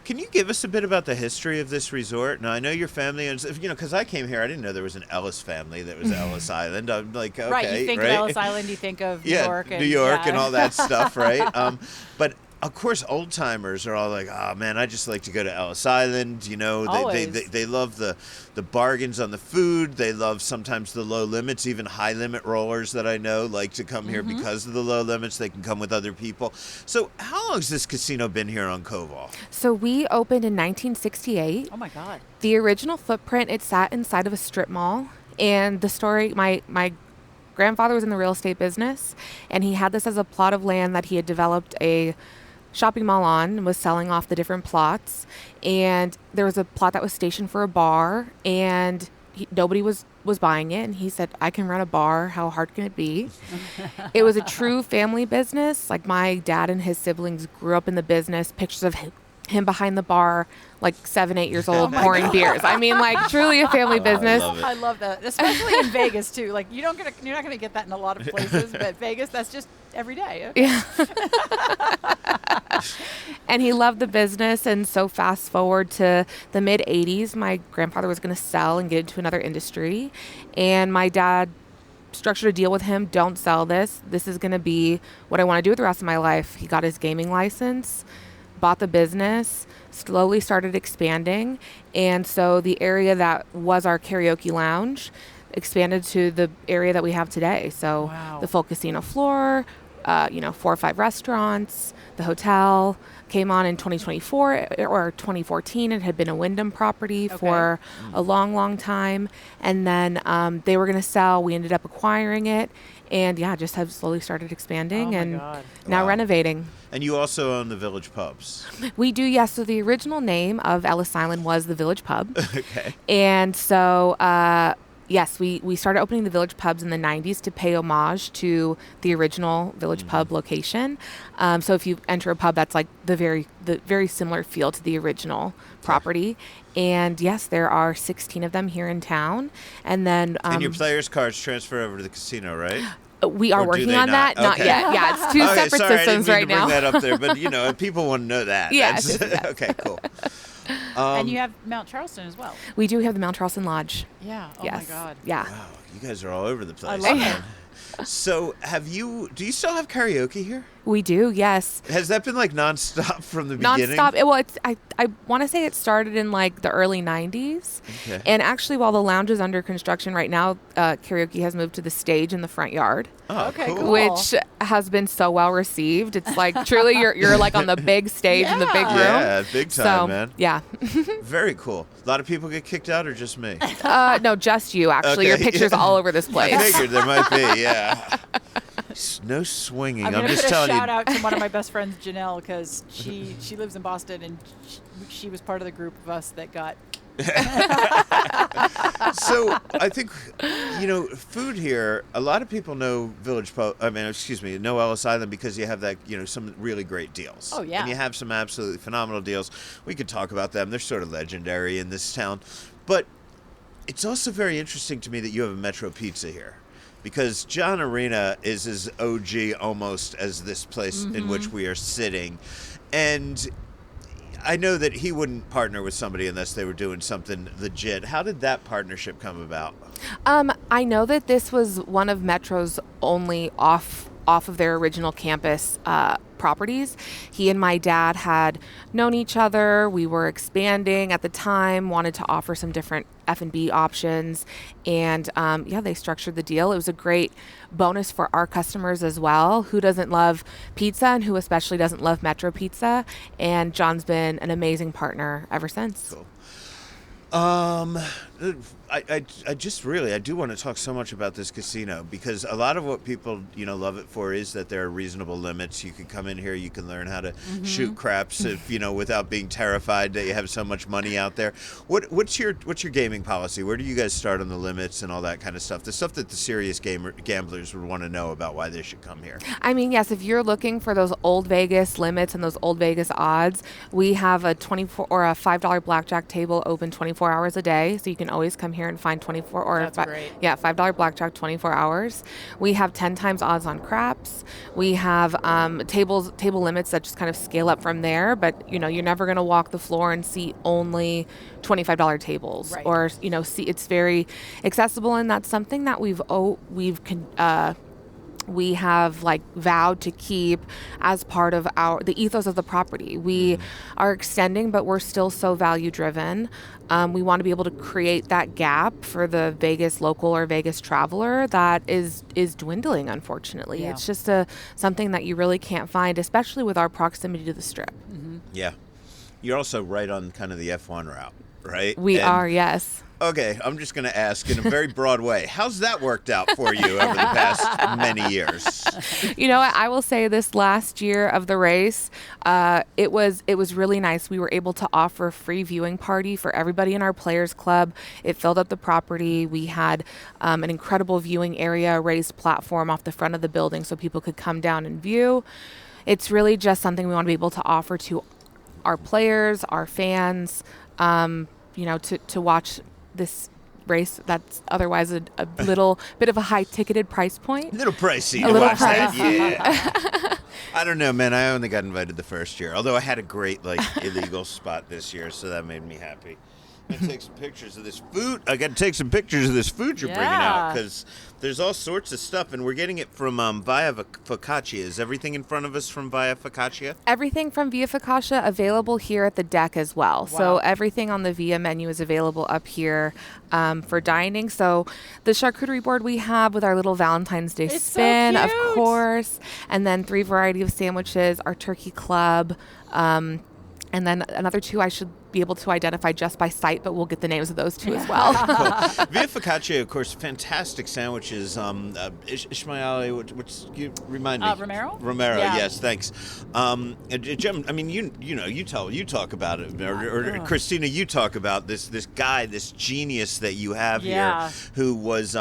Can you give us a bit about the history of this resort? Now, I know your family, because I came here, I didn't know there was an Ellis family that was Ellis Island. I'm like, okay, right? You think of Ellis Island, you think of New York. New York and all that stuff, right? But of course, old timers are all like, "Oh man, I just like to go to Ellis Island." They love the bargains on the food. They love sometimes the low limits. Even high limit rollers that I know like to come here because of the low limits. They can come with other people. So, how long has this casino been here on Koval? So we opened in 1968. Oh my God! The original footprint, it sat inside of a strip mall, and the story, my grandfather was in the real estate business, and he had this as a plot of land that he had developed a shopping mall on and was selling off the different plots. And there was a plot that was stationed for a bar, and nobody was buying it. And he said, I can run a bar. How hard can it be? It was a true family business. Like, my dad and his siblings grew up in the business. Pictures of him behind the bar, like 7, 8 years old, pouring beers. Truly a family business. I love that, especially in Vegas too. Like, you're not gonna get that in a lot of places, but Vegas, that's just every day. Yeah. And he loved the business, and so fast forward to the mid 80s, my grandfather was going to sell and get into another industry, and my dad structured a deal with him. Don't sell this. This is going to be what I want to do with the rest of my life. He got his gaming license, bought the business, slowly started expanding. And so the area that was our karaoke lounge expanded to the area that we have today. So the full casino floor, 4 or 5 restaurants, the hotel came on in 2024 or 2014. It had been a Wyndham property for a long, long time. And then they were going to sell. We ended up acquiring it. And just have slowly started expanding now renovating. And you also own the Village Pubs. We do, yes. So the original name of Ellis Island was the Village Pub. Okay. And so Yes, we started opening the Village pubs in the 90s to pay homage to the original Village pub location. So if you enter a pub, that's like the very similar feel to the original property. And yes, there are 16 of them here in town. And then and your players' cards transfer over to the casino, right? We are Or do working they on not? that. Not Okay. yet. Yeah, it's two separate sorry, systems I right didn't mean now. to bring that up there, but people want to know that. Yes, That's- Okay, cool. And you have Mount Charleston as well. We do have the Mount Charleston Lodge. Yeah. Oh Yes. my God. Yeah. Wow, you guys are all over the place. love man. So, do you still have karaoke here? We do. Yes. Has that been like nonstop from the beginning? Nonstop. I want to say it started in like the early 90s. Okay. And actually, while the lounge is under construction right now, karaoke has moved to the stage in the front yard, Oh, Okay, cool. cool. which has been so well received. It's like truly you're like on the big stage in the big room. Yeah, big time, So, man. yeah. Very cool. A lot of people get kicked out, or just me? No, just you, actually. Your Okay, picture's yeah. all over this I place. figured there might be. Yeah. No swinging. I'm I'm going to just put a telling shout you. out to one of my best friends, Janelle, because she lives in Boston, and she was part of the group of us that got. So I think, food here, a lot of people know know Ellis Island because you have that, some really great deals. Oh, yeah. And you have some absolutely phenomenal deals. We could talk about them. They're sort of legendary in this town. But it's also very interesting to me that you have a Metro Pizza here. Because John Arena is as OG almost as this place in which we are sitting. And I know that he wouldn't partner with somebody unless they were doing something legit. How did that partnership come about? I know that this was one of Metro's only off of their original campus properties. He and my dad had known each other. We were expanding at the time, wanted to offer some different F&B options. And they structured the deal. It was a great bonus for our customers as well. Who doesn't love pizza, and who especially doesn't love Metro Pizza? And John's been an amazing partner ever since. Cool. I do want to talk so much about this casino, because a lot of what people, love it for is that there are reasonable limits. You can come in here, you can learn how to shoot craps without being terrified that you have so much money out there. What's your gaming policy? Where do you guys start on the limits and all that kind of stuff? The stuff that the serious gamblers would want to know about why they should come here. I mean, yes, if you're looking for those old Vegas limits and those old Vegas odds, we have a $24 or a $5 blackjack table open 24 hours a day, so you can always come here and find 24 or That's great. $5 blackjack 24 hours. We have 10 times odds on craps. We have table limits that just kind of scale up from there, but you're never going to walk the floor and see only $25 tables, Right. or see it's very accessible, and that's something that we have like vowed to keep as part of the ethos of the property. We are extending, but we're still so value driven. We want to be able to create that gap for the Vegas local or Vegas traveler that is dwindling, unfortunately. Yeah. It's just something that you really can't find, especially with our proximity to the Strip. Yeah. You're also right on kind of the F1 route, right? We And- are, yes. Okay, I'm just going to ask in a very broad way. How's that worked out for you over the past many years? I will say this last year of the race, it was really nice. We were able to offer a free viewing party for everybody in our players club. It filled up the property. We had an incredible viewing area, a raised platform off the front of the building so people could come down and view. It's really just something we want to be able to offer to our players, our fans, to watch this race that's otherwise a little bit of a high-ticketed price point. A little pricey A to little watch that. pricey. Yeah. I don't know, man. I only got invited the first year, although I had a great illegal spot this year, so that made me happy. I'm gonna take some pictures of this food. I got to take some pictures of this food you're bringing out, because there's all sorts of stuff, and we're getting it from Via Focaccia. Is everything in front of us from Via Focaccia? Everything from Via Focaccia available here at the deck as well. Wow. So everything on the Via menu is available up here for dining. So the charcuterie board we have with our little Valentine's Day It's so spin, of cute. course, and then 3 variety of sandwiches, our turkey club. And then another two I should be able to identify just by sight, but we'll get the names of those two as well. Cool. Via Focaccia, of course, fantastic sandwiches. Ishmael, what's you remind me? Romero. Romero, Yeah. yes, thanks. Jim, I mean, you talk about it, or Christina, you talk about this guy, this genius that you have Yeah. here, who was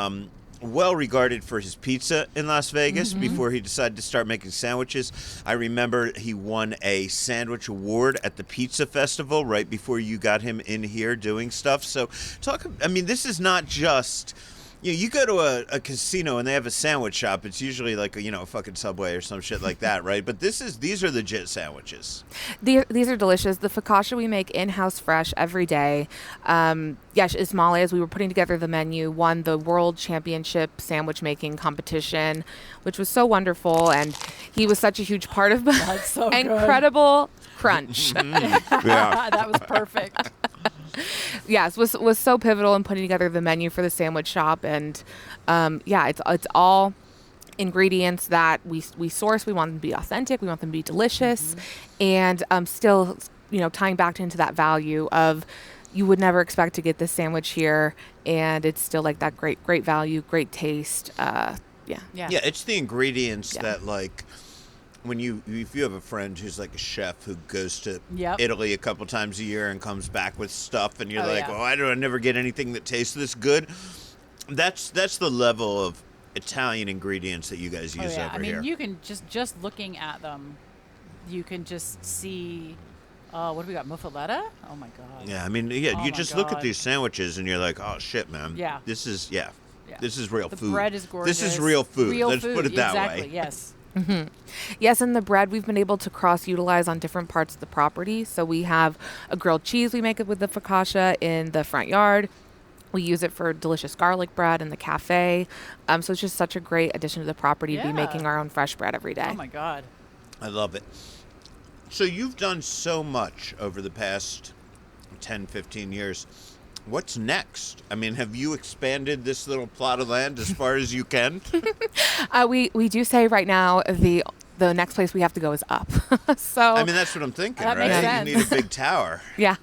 well regarded for his pizza in Las Vegas before he decided to start making sandwiches. I remember he won a sandwich award at the pizza festival right before you got him in here doing stuff. So this is not just, you go to a casino and they have a sandwich shop. It's usually like a fucking Subway or some shit like that, right? But these are legit sandwiches. These are delicious. The focaccia we make in-house fresh every day. Ismail, as we were putting together the menu, won the World Championship sandwich making competition, which was so wonderful. And he was such a huge part of That's so good. incredible crunch. Yeah. That was perfect. Yes, was so pivotal in putting together the menu for the sandwich shop. And it's all ingredients that we source. We want them to be authentic. We want them to be delicious. And still, tying back into that value of you would never expect to get this sandwich here, and it's still like that great value, great taste. Yeah. Yeah, it's the ingredients that, like, if you have a friend who's like a chef who goes to Italy a couple times a year and comes back with stuff, and you're I never get anything that tastes this good. That's the level of Italian ingredients that you guys use over here. You can just looking at them, you can just see. What do we got? Muffaletta? Oh my God. Yeah, you just look at these sandwiches and you're like, oh shit, man. Yeah. This is This is real food. The bread is gorgeous. This is real food. Let's put it that way. Exactly. Yes. Mm-hmm. Yes, and the bread we've been able to cross-utilize on different parts of the property. So we have a grilled cheese we make it with the focaccia in the front yard. We use it for delicious garlic bread in the cafe. So it's just such a great addition to the property to be making our own fresh bread every day. Oh my God. I love it. So you've done so much over the past 10, 15 years. What's next? Have you expanded this little plot of land as far as you can? We do say right now the next place we have to go is up. So that's what I'm thinking, that right? makes sense. You need a big tower. Yeah.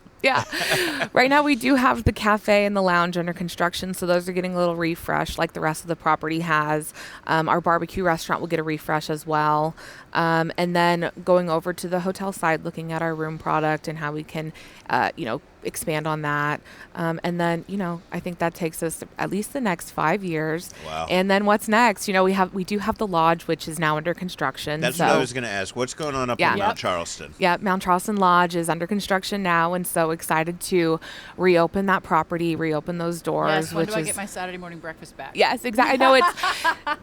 Right now we do have the cafe and the lounge under construction, so those are getting a little refresh like the rest of the property has. Our barbecue restaurant will get a refresh as well. And then going over to the hotel side, looking at our room product and how we can, expand on that. And then, I think that takes us at least the next 5 years. Wow. And then what's next? We do have the lodge, which is now under construction. That's what I was going to ask. What's going on up in Mount Charleston? Yeah, Mount Charleston Lodge is under construction now, and so excited to reopen that property, reopen those doors. Yes, when do I get my Saturday morning breakfast back? Yes, exactly. I know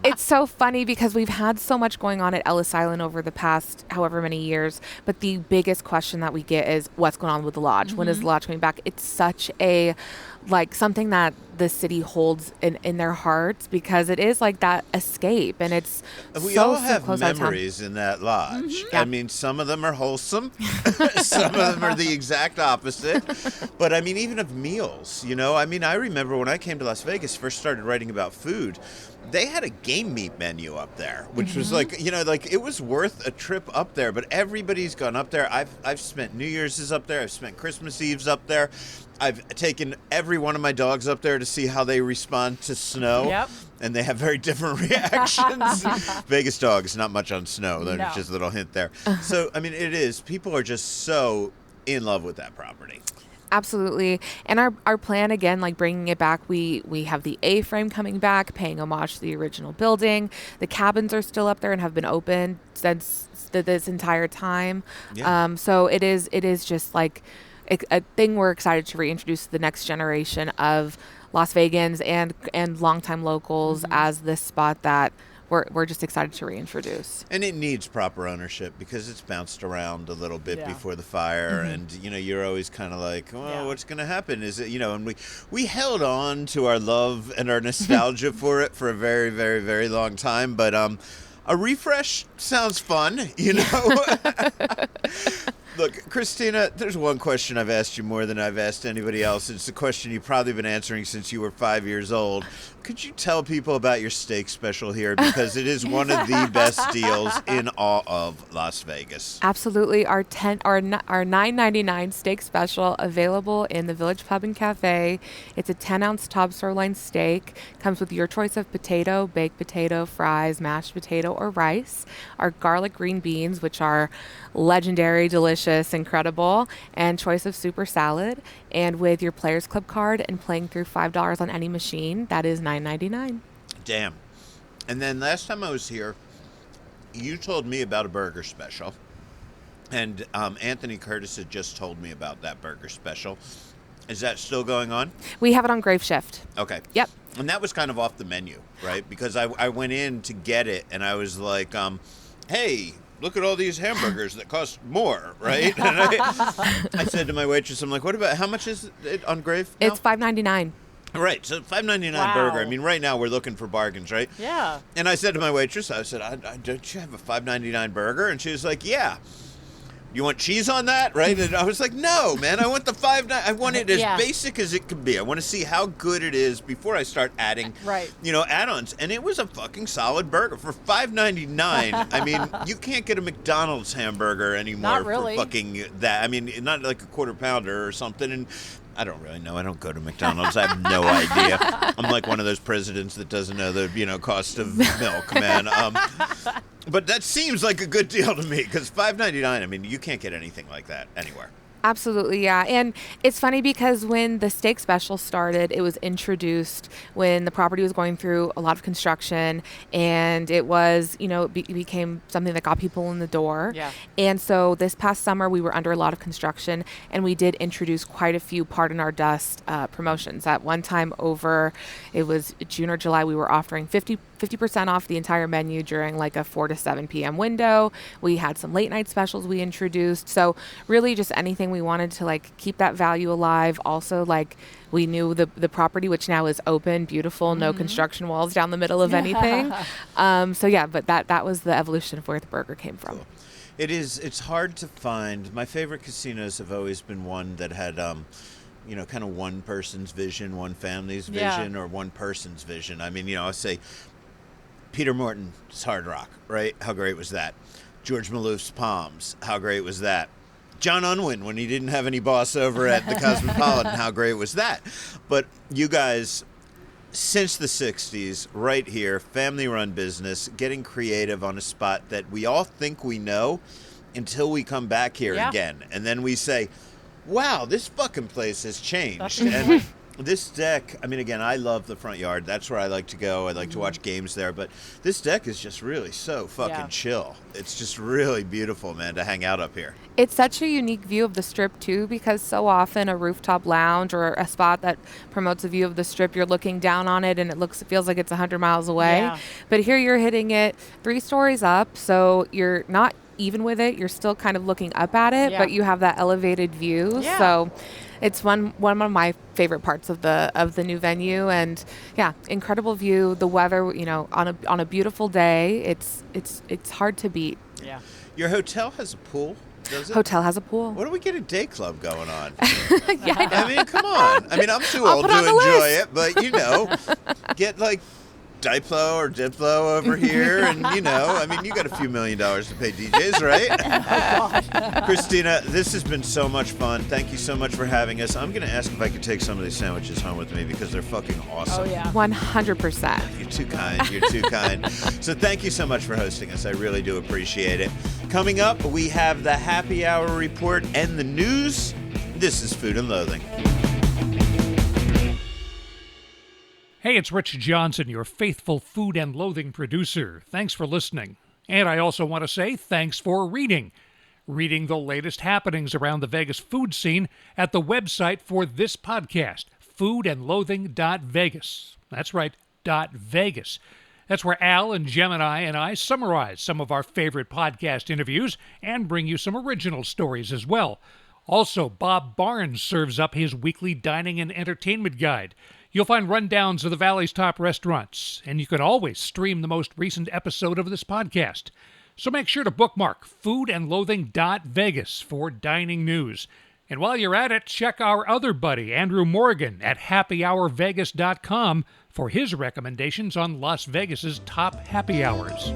it's so funny because we've had so much going on at Ellis Island over the past however many years, but the biggest question that we get is what's going on with the lodge? When is the lodge coming back? It's such a something that the city holds in their hearts because it is like that escape, and it's we so all have close on time. memories in that lodge. Yeah. Some of them are wholesome, some of them are the exact opposite. But even of meals, I remember when I came to Las Vegas, first started writing about food, they had a game meat menu up there, which was it was worth a trip up there. But everybody's gone up there. I've spent New Year's up there. I've spent Christmas Eves up there. I've taken every one of my dogs up there to see how they respond to snow. Yep. And they have very different reactions. Vegas dogs, not much on snow. No. Just a little hint there. So, it is. People are just so in love with that property. Absolutely. And our plan, again, bringing it back, we have the A-frame coming back, paying homage to the original building. The cabins are still up there and have been open since this entire time. Yeah. So it is just a thing we're excited to reintroduce to the next generation of Las Vegans and longtime locals as this spot that we're just excited to reintroduce. And it needs proper ownership because it's bounced around a little bit before the fire. And, you're always kind of like, what's going to happen? Is it, and we held on to our love and our nostalgia for it for a very, very, very long time. But a refresh sounds fun, Look, Christina, there's one question I've asked you more than I've asked anybody else. It's a question you've probably been answering since you were 5 years old. Could you tell people about your steak special here? Because it is one of the best deals in all of Las Vegas. Absolutely. Our $9.99 steak special available in the Village Pub and Cafe. It's a 10-ounce top sirloin steak. Comes with your choice of potato, baked potato, fries, mashed potato, or rice. Our garlic green beans, which are legendary, delicious, incredible, and choice of super salad. And with your Players Club card and playing through $5 on any machine, that is $9.99. Damn. And then last time I was here, you told me about a burger special. And Anthony Curtis had just told me about that burger special. Is that still going on? We have it on Grave Shift. Okay. Yep. And that was kind of off the menu, right? Because I went in to get it, and I was like, hey, look at all these hamburgers that cost more, right? And I said to my waitress, I'm like, what about, how much is it on Grave now? It's $5.99. Right, so $5.99 Wow. burger. I mean, right now we're looking for bargains, right? Yeah. And I said to my waitress, I said, don't you have a $5.99 burger? And she was like, yeah. You want cheese on that, right? And I was like, no, man, I want the I want it as basic as it can be. I want to see how good it is before I start adding, add-ons. And it was a fucking solid burger for $5.99. I mean, you can't get a McDonald's hamburger anymore Not really. for fucking that. I mean, not like a quarter pounder or something. And I don't really know. I don't go to McDonald's. I have no idea. I'm like one of those presidents that doesn't know the cost of milk, man. But that seems like a good deal to me because $5.99. I mean, you can't get anything like that anywhere. Absolutely, yeah. And it's funny because when the steak special started, it was introduced when the property was going through a lot of construction, and it was, it became something that got people in the door. Yeah. And so this past summer, we were under a lot of construction, and we did introduce quite a few Pardon Our Dust promotions. At one time it was June or July, we were offering 50% off the entire menu during like a 4 to 7 p.m. window. We had some late night specials we introduced. So really just anything we wanted to like keep that value alive. Also, like we knew the property, which now is open, beautiful, no construction walls down the middle of anything. But that was the evolution of where the burger came from. Cool. It's hard to find. My favorite casinos have always been one that had kind of one person's vision, one family's vision, or one person's vision. I mean, I say Peter Morton's Hard Rock, right? How great was that? George Malouf's Palms, how great was that? John Unwin, when he didn't have any boss over at the Cosmopolitan, how great was that? But you guys, since the 60s, right here, family-run business, getting creative on a spot that we all think we know until we come back here again. And then we say, wow, this fucking place has changed. And this deck, I mean, again, I love the front yard. That's where I like to go. I like to watch games there. But this deck is just really so fucking chill. It's just really beautiful, man, to hang out up here. It's such a unique view of the Strip, too, because so often a rooftop lounge or a spot that promotes a view of the Strip, you're looking down on it and it feels like it's 100 miles away. Yeah. But here you're hitting it 3 stories up, so you're not even with it. You're still kind of looking up at it, but you have that elevated view. Yeah. So it's one of my favorite parts of the new venue, and incredible view. The weather, on a beautiful day, it's hard to beat. Yeah. Your hotel has a pool, does it? Hotel has a pool. What do we get a day club going on? Yeah, I know. I mean, come on. I mean, I'm too old to enjoy it, but get like Diplo or Diplo over here, and I mean, you got a few $1 million to pay DJs, right? Oh, God. Christina, this has been so much fun. Thank you so much for having us. I'm going to ask if I could take some of these sandwiches home with me because they're fucking awesome. Oh, yeah. 100%. You're too kind. You're too kind. So thank you so much for hosting us. I really do appreciate it. Coming up, we have the Happy Hour Report and the news. This is Food and Loathing. Hey, it's Rich Johnson, your faithful Food and Loathing producer. Thanks for listening. And I also want to say thanks for reading the latest happenings around the Vegas food scene at the website for this podcast, foodandloathing.vegas. That's right, .vegas. That's where Al and Gemini and I summarize some of our favorite podcast interviews and bring you some original stories as well. Also, Bob Barnes serves up his weekly dining and entertainment guide. You'll find rundowns of the Valley's top restaurants, and you can always stream the most recent episode of this podcast. So make sure to bookmark foodandloathing.vegas for dining news. And while you're at it, check our other buddy, Andrew Morgan, at happyhourvegas.com for his recommendations on Las Vegas's top happy hours.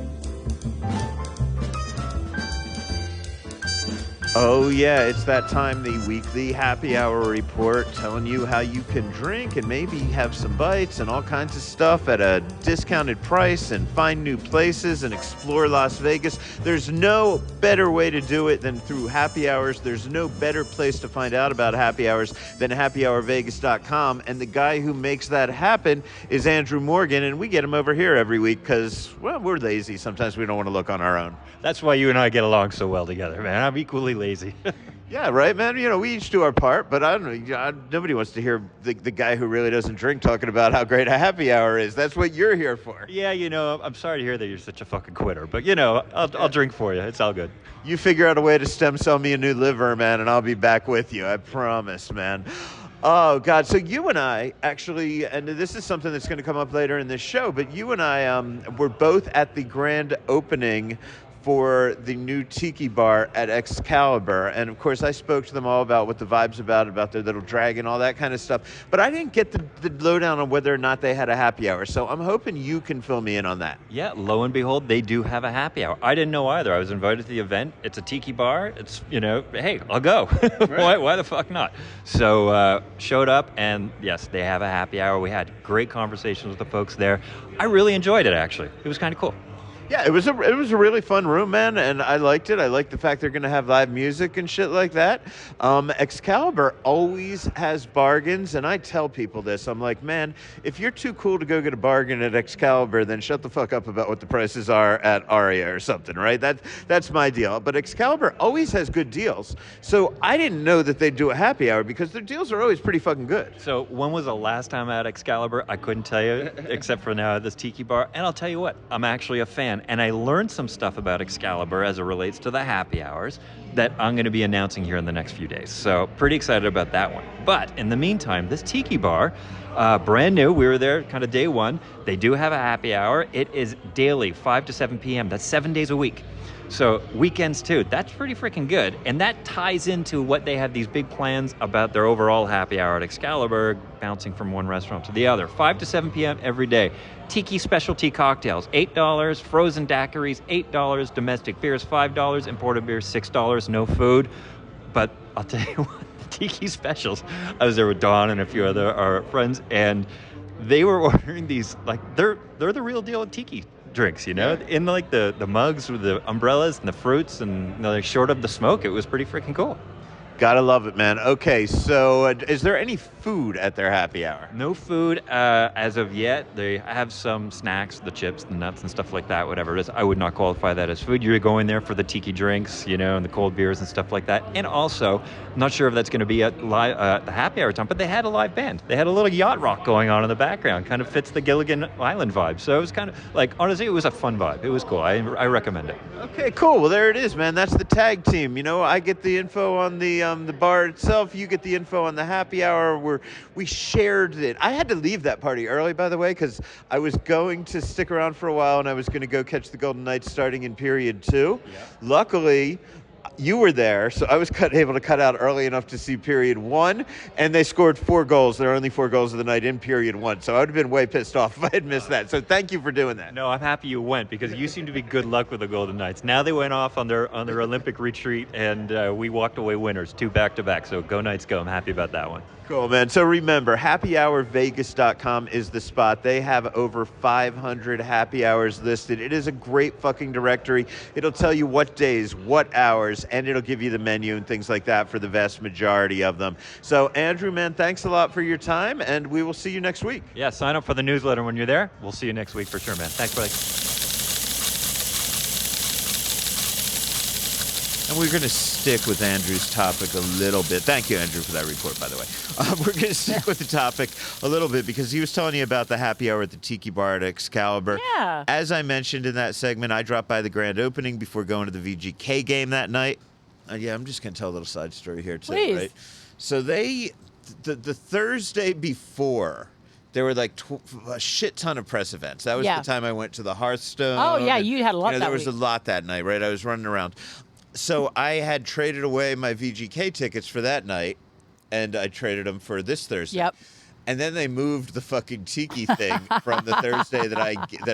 Oh, yeah, it's that time, the weekly happy hour report, telling you how you can drink and maybe have some bites and all kinds of stuff at a discounted price and find new places and explore Las Vegas. There's no better way to do it than through happy hours. There's no better place to find out about happy hours than happyhourvegas.com. And the guy who makes that happen is Andrew Morgan, and we get him over here every week because, well, we're lazy. Sometimes we don't want to look on our own. That's why you and I get along so well together, man. I'm equally lazy. Yeah, right, man. You know, we each do our part, but I don't know. Nobody wants to hear the guy who really doesn't drink talking about how great a happy hour is. That's what you're here for. Yeah, you know, I'm sorry to hear that you're such a fucking quitter, but you know, I'll drink for you. It's all good. You figure out a way to stem cell me a new liver, man, and I'll be back with you. I promise, man. Oh, God. So you and I actually, and this is something that's going to come up later in this show, but you and I were both at the grand opening for the new tiki bar at Excalibur. And of course, I spoke to them all about what the vibe's about their little dragon, all that kind of stuff. But I didn't get the lowdown on whether or not they had a happy hour. So I'm hoping you can fill me in on that. Yeah, lo and behold, they do have a happy hour. I didn't know either. I was invited to the event. It's a tiki bar. It's, you know, hey, I'll go. Right. Why the fuck not? So showed up, and yes, they have a happy hour. We had great conversations with the folks there. I really enjoyed it, actually. It was kind of cool. Yeah, it was a really fun room, man, and I liked it. I liked the fact they're going to have live music and shit like that. Excalibur always has bargains, and I tell people this. I'm like, man, if you're too cool to go get a bargain at Excalibur, then shut the fuck up about what the prices are at Aria or something, right? That's my deal. But Excalibur always has good deals. So I didn't know that they'd do a happy hour because their deals are always pretty fucking good. So when was the last time at Excalibur? I couldn't tell you, except for now at this tiki bar. And I'll tell you what, I'm actually a fan. And I learned some stuff about Excalibur as it relates to the happy hours that I'm going to be announcing here in the next few days. So pretty excited about that one. But in the meantime, this tiki bar, brand new. We were there kind of day one. They do have a happy hour. It is daily, 5 to 7 p.m. That's 7 days a week. So weekends too. That's pretty freaking good. And that ties into what they have these big plans about their overall happy hour at Excalibur, bouncing from one restaurant to the other. 5 to 7 p.m. every day. Tiki specialty cocktails, $8. Frozen daiquiris, $8. Domestic beers, $5. Imported beers, $6. No food. But I'll tell you what, the tiki specials. I was there with Dawn and a few other our friends, and they were ordering these, like, they're the real deal tiki drinks, you know, in like the mugs with the umbrellas and the fruits, and you know, they're short of the smoke. It was pretty freaking cool. Gotta love it, man. Okay, so is there any food at their happy hour? No food as of yet. They have some snacks, the chips, the nuts, and stuff like that, whatever it is. I would not qualify that as food. You're going there for the tiki drinks, you know, and the cold beers and stuff like that. And also, I'm not sure if that's going to be at the happy hour time, but they had a live band. They had a little yacht rock going on in the background. Kind of fits the Gilligan Island vibe. So it was kind of like, honestly, it was a fun vibe. It was cool. I recommend it. Okay, cool. Well, there it is, man. That's the tag team. You know, I get the info on the bar itself. You get the info on the happy hour. Where we shared it. I had to leave that party early, by the way, because I was going to stick around for a while and I was going to go catch the Golden Knights starting in period 2. Yeah. Luckily, you were there, so I was able to cut out early enough to see period 1, and they scored 4 goals. There are only 4 goals of the night in period 1, so I would have been way pissed off if I had missed that. So thank you for doing that. No, I'm happy you went, because you seem to be good luck with the Golden Knights. Now they went off on their Olympic retreat, and we walked away winners, 2 back-to-back. So go Knights, go. I'm happy about that one. Cool, man. So remember, happyhourvegas.com is the spot. They have over 500 happy hours listed. It is a great fucking directory. It'll tell you what days, what hours, and it'll give you the menu and things like that for the vast majority of them. So, Andrew, man, thanks a lot for your time, and we will see you next week. Yeah, sign up for the newsletter when you're there. We'll see you next week for sure, man. Thanks, buddy. And we're going to stick with Andrew's topic a little bit. Thank you, Andrew, for that report, by the way. We're going to stick with the topic a little bit because he was telling you about the happy hour at the Tiki Bar at Excalibur. Yeah. As I mentioned in that segment, I dropped by the grand opening before going to the VGK game that night. Yeah, I'm just going to tell a little side story here, too. Please. Right? So the Thursday before there were like a shit ton of press events. That was Yeah. the time I went to the Hearthstone. Oh, yeah, and, you had a lot that There was week. a lot that night, right? I was running around. So I had traded away my VGK tickets for that night, and I traded them for this Thursday. Yep. And then they moved the fucking tiki thing from the Thursday that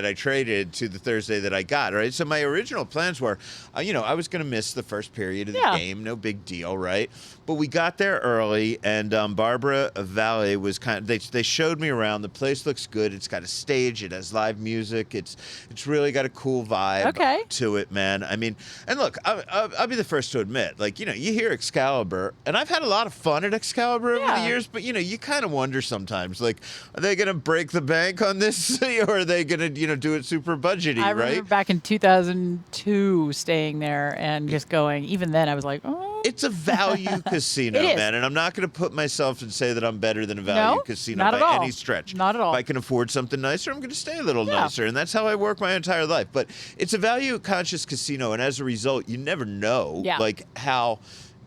I traded to the Thursday that I got, right? So my original plans were, I was going to miss the first period of the game, no big deal, right? But we got there early, and Barbara Valle was they showed me around. The place looks good. It's got a stage. It has live music. It's really got a cool vibe to it, man. I mean, and look, I'll be the first to admit, like, you hear Excalibur, and I've had a lot of fun at Excalibur over the years, but, you kind of wonder sometimes, like, are they going to break the bank on this, or are they going to, do it super budgety, I right? remember back in 2002 staying there and just going, even then I was like, oh. It's a value casino, It is. man, and I'm not going to put myself and say that I'm better than a value casino not by at all. any stretch. Not at all. If I can afford something nicer, I'm going to stay a little nicer, and that's how I work my entire life. But it's a value-conscious casino, and as a result, you never know, like, how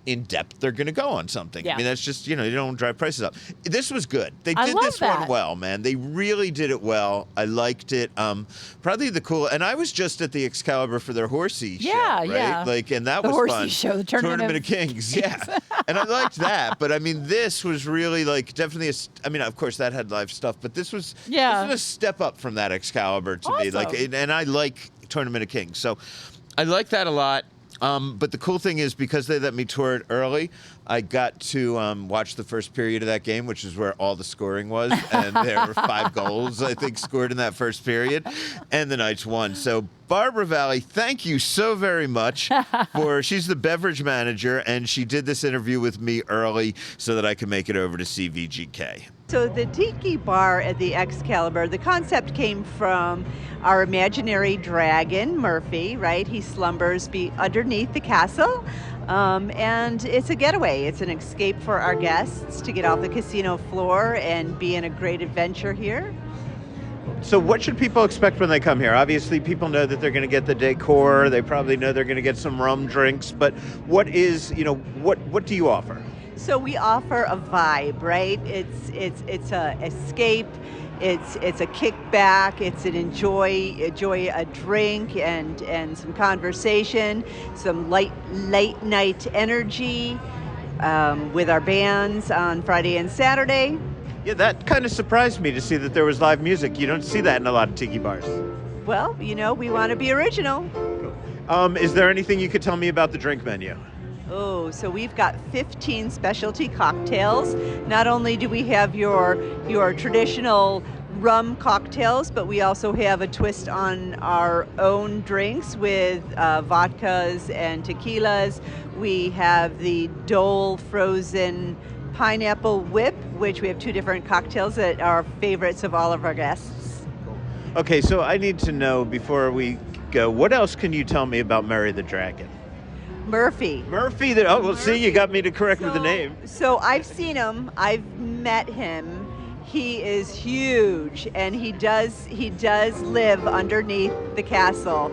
in depth they're going to go on something. Yeah. I mean, that's just, you don't drive prices up. This was good. They I did love this one that. well, man. They really did it well. I liked it. Probably the cool, and I was just at the Excalibur for their horsey show, right? Yeah. Like, and that The was horsey fun. show, the Tournament of Kings, yeah. And I liked that, but I mean, this was really like definitely of course that had live stuff, but this was a step up from that Excalibur to me. Like, and I like Tournament of Kings, so I like that a lot. But the cool thing is, because they let me tour it early, I got to watch the first period of that game, which is where all the scoring was. And there were 5 goals, I think, scored in that first period. And the Knights won. So Barbara Valle, thank you so very much she's the beverage manager, and she did this interview with me early so that I could make it over to see VGK. So the tiki bar at the Excalibur, the concept came from our imaginary dragon, Murphy, right? He slumbers underneath the castle, and it's a getaway. It's an escape for our guests to get off the casino floor and be in a great adventure here. So what should people expect when they come here? Obviously, people know that they're going to get the decor. They probably know they're going to get some rum drinks. But what do you offer? So we offer a vibe, right? It's a escape. It's a kickback. It's an enjoy a drink and some conversation, some late night energy with our bands on Friday and Saturday. Yeah, that kind of surprised me to see that there was live music. You don't see that in a lot of tiki bars. Well, we want to be original. Is there anything you could tell me about the drink menu? Oh, so we've got 15 specialty cocktails. Not only do we have your traditional rum cocktails, but we also have a twist on our own drinks with vodkas and tequilas. We have the Dole frozen pineapple whip, which we have 2 different cocktails that are favorites of all of our guests. Okay, so I need to know before we go, what else can you tell me about Mary the Dragon? Murphy. See, you got me to correct with the name. So I've seen him. I've met him. He is huge, and he does live underneath the castle.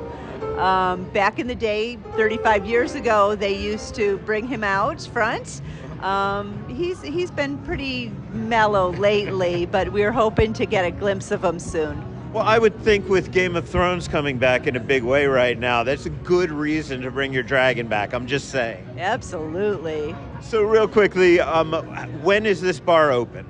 Back in the day, 35 years ago, they used to bring him out front. He's been pretty mellow lately, but we're hoping to get a glimpse of him soon. Well, I would think with Game of Thrones coming back in a big way right now, that's a good reason to bring your dragon back. I'm just saying. Absolutely. So real quickly, when is this bar open?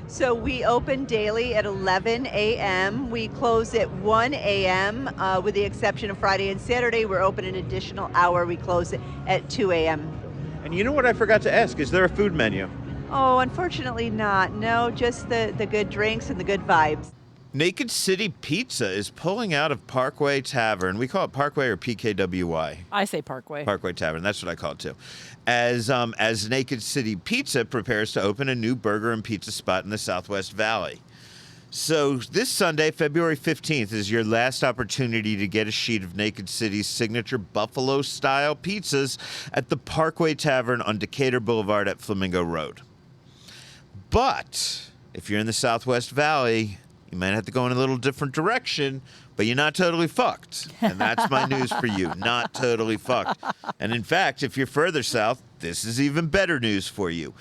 So we open daily at 11 a.m. We close at 1 a.m. With the exception of Friday and Saturday. We're open an additional hour. We close it at 2 a.m. And you know what I forgot to ask? Is there a food menu? Oh, unfortunately not. No, just the good drinks and the good vibes. Naked City Pizza is pulling out of Parkway Tavern. We call it Parkway or PKWY. I say Parkway. Parkway Tavern. That's what I call it too. As Naked City Pizza prepares to open a new burger and pizza spot in the Southwest Valley. So this Sunday, February 15th, is your last opportunity to get a sheet of Naked City's signature buffalo-style pizzas at the Parkway Tavern on Decatur Boulevard at Flamingo Road. But if you're in the Southwest Valley, you might have to go in a little different direction, but you're not totally fucked. And that's my news for you. Not totally fucked. And in fact, if you're further south, this is even better news for you.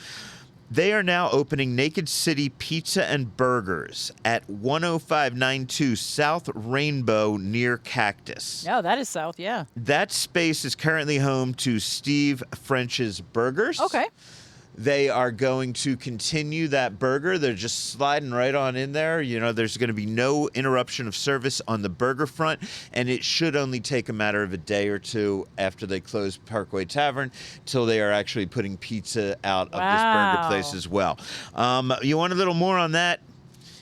They are now opening Naked City Pizza and Burgers at 10592 South Rainbow near Cactus. Oh, that is south, yeah. That space is currently home to Steve French's Burgers. Okay. They are going to continue that burger. They're just sliding right on in there. You know, there's going to be no interruption of service on the burger front, and it should only take a matter of a day or two after they close Parkway Tavern till they are actually putting pizza out of this burger place as well. You want a little more on that?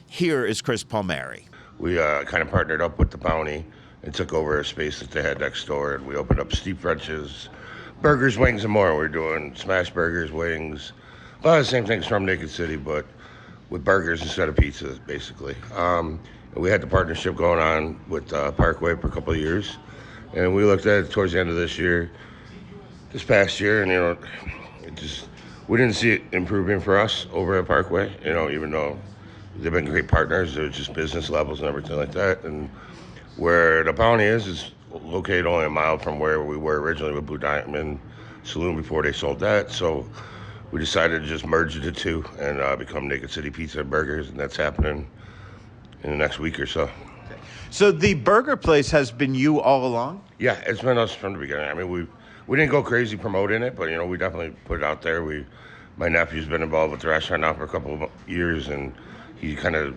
Here is Chris Palmieri. We kind of partnered up with the Bounty and took over a space that they had next door, and we opened up Steve French's Burgers, Wings, and more. We're doing smash burgers, wings, a lot of the same things from Naked City, but with burgers instead of pizza, basically. We had the partnership going on with Parkway for a couple of years, and we looked at it towards the end of this past year, and, you know, we didn't see it improving for us over at Parkway, you know, even though they've been great partners. They're just business levels and everything like that. And where the Bounty is located only a mile from where we were originally with Blue Diamond Saloon before they sold that. So we decided to just merge the two and become Naked City Pizza and Burgers, and that's happening in the next week or so. So the burger place has been you all along? Yeah, it's been us from the beginning. I mean, we didn't go crazy promoting it, but, you know, we definitely put it out there. My nephew's been involved with the restaurant now for a couple of years, and he kind of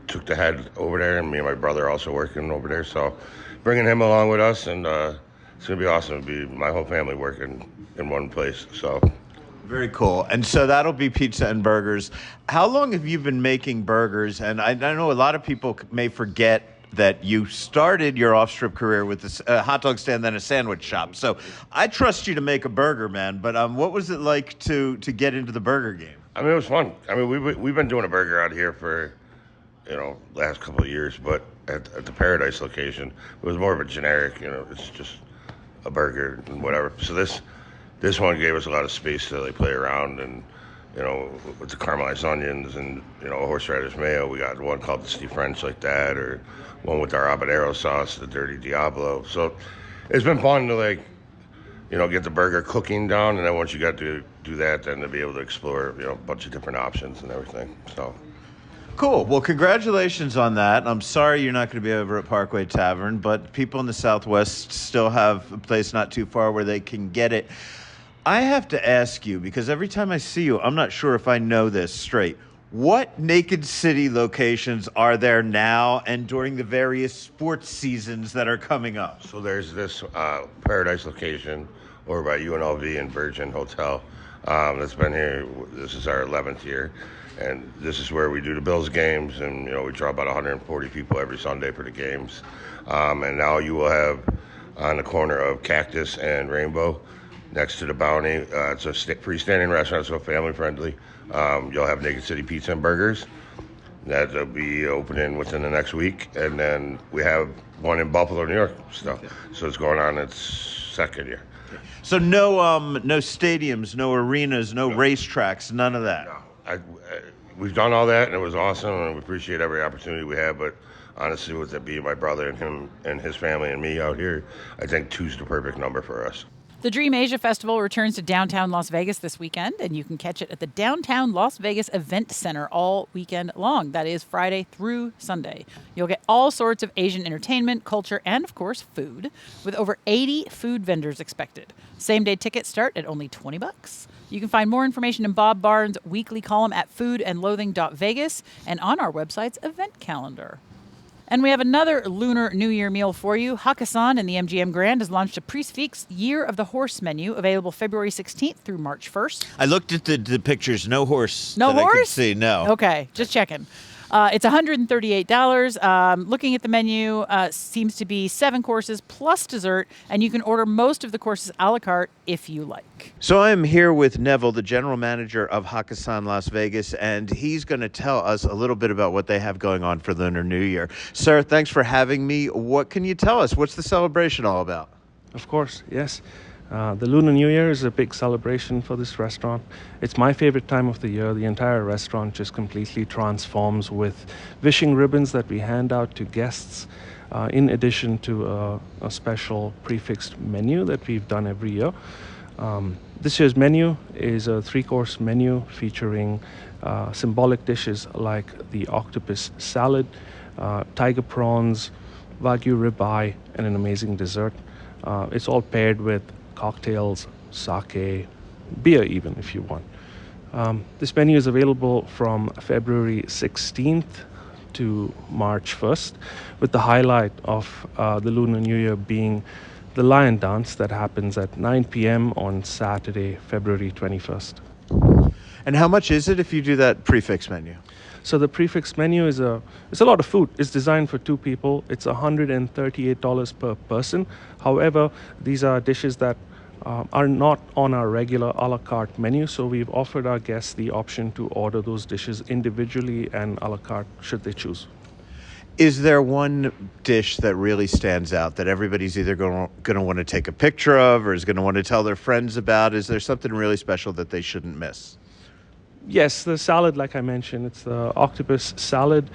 took the head over there, and me and my brother are also working over there. So bringing him along with us, and it's going to be awesome. It'll be my whole family working in one place. So very cool. And so that'll be Pizza and Burgers. How long have you been making burgers? And I know a lot of people may forget that you started your off-strip career with a hot dog stand, then a sandwich shop. So I trust you to make a burger, man. But what was it like to get into the burger game? I mean, it was fun. I mean, we've been doing a burger out here for, you know, last couple of years, but at the Paradise location, it was more of a generic, you know, it's just a burger and whatever. So this one gave us a lot of space to like play around, and, you know, with the caramelized onions and, you know, horseradish mayo. We got one called the Steve French like that, or one with our habanero sauce, the Dirty Diablo. So it's been fun to, like, you know, get the burger cooking down, and then once you got to do that, then to be able to explore, you know, a bunch of different options and everything. So cool. Well, congratulations on that. I'm sorry you're not going to be over at Parkway Tavern, but people in the Southwest still have a place not too far where they can get it. I have to ask you, because every time I see you, I'm not sure if I know this straight. What Naked City locations are there now and during the various sports seasons that are coming up? So there's this Paradise location over by UNLV and Virgin Hotel that's been here. This is our 11th year. And this is where we do the Bills games, and, you know, we draw about 140 people every Sunday for the games. And now you will have on the corner of Cactus and Rainbow, next to the Bounty, it's a freestanding restaurant, so family friendly. You'll have Naked City Pizza and Burgers. That'll be opening within the next week. And then we have one in Buffalo, New York still. So it's going on its second year. So no stadiums, no arenas, no racetracks, none of that? No. We've done all that, and it was awesome, and we appreciate every opportunity we have. But honestly, with it being my brother and him and his family and me out here, I think 2's the perfect number for us. The Dream Asia Festival returns to downtown Las Vegas this weekend, and you can catch it at the Downtown Las Vegas Event Center all weekend long. That is Friday through Sunday. You'll get all sorts of Asian entertainment, culture, and, of course, food, with over 80 food vendors expected. Same-day tickets start at only $20. You can find more information in Bob Barnes' weekly column at foodandloathing.vegas and on our website's event calendar. And we have another Lunar New Year meal for you. Hakkasan and the MGM Grand has launched a Prix Fixe Year of the Horse menu, available February 16th through March 1st. I looked at the pictures. No horse. No that horse? I could see. No. Okay, just checking. It's $138. Looking at the menu, seems to be 7 courses plus dessert, and you can order most of the courses a la carte if you like. So I'm here with Neville, the general manager of Hakkasan Las Vegas, and he's going to tell us a little bit about what they have going on for Lunar New Year. Sir, thanks for having me. What can you tell us? What's the celebration all about? Of course, yes. The Lunar New Year is a big celebration for this restaurant. It's my favorite time of the year. The entire restaurant just completely transforms with wishing ribbons that we hand out to guests, in addition to a special prefixed menu that we've done every year. This year's menu is a 3-course menu featuring symbolic dishes like the octopus salad, tiger prawns, Wagyu ribeye, and an amazing dessert. It's all paired with cocktails, sake, beer even if you want. This menu is available from February 16th to March 1st, with the highlight of the Lunar New Year being the lion dance that happens at 9 p.m. on Saturday, February 21st. And how much is it if you do that prefix menu? So the prefix menu it's a lot of food. It's designed for 2 people. It's $138 per person. However, these are dishes that are not on our regular a la carte menu, so we've offered our guests the option to order those dishes individually and a la carte should they choose. Is there one dish that really stands out that everybody's either going to want to take a picture of or is going to want to tell their friends about? Is there something really special that they shouldn't miss? Yes, the salad, like I mentioned, it's the octopus salad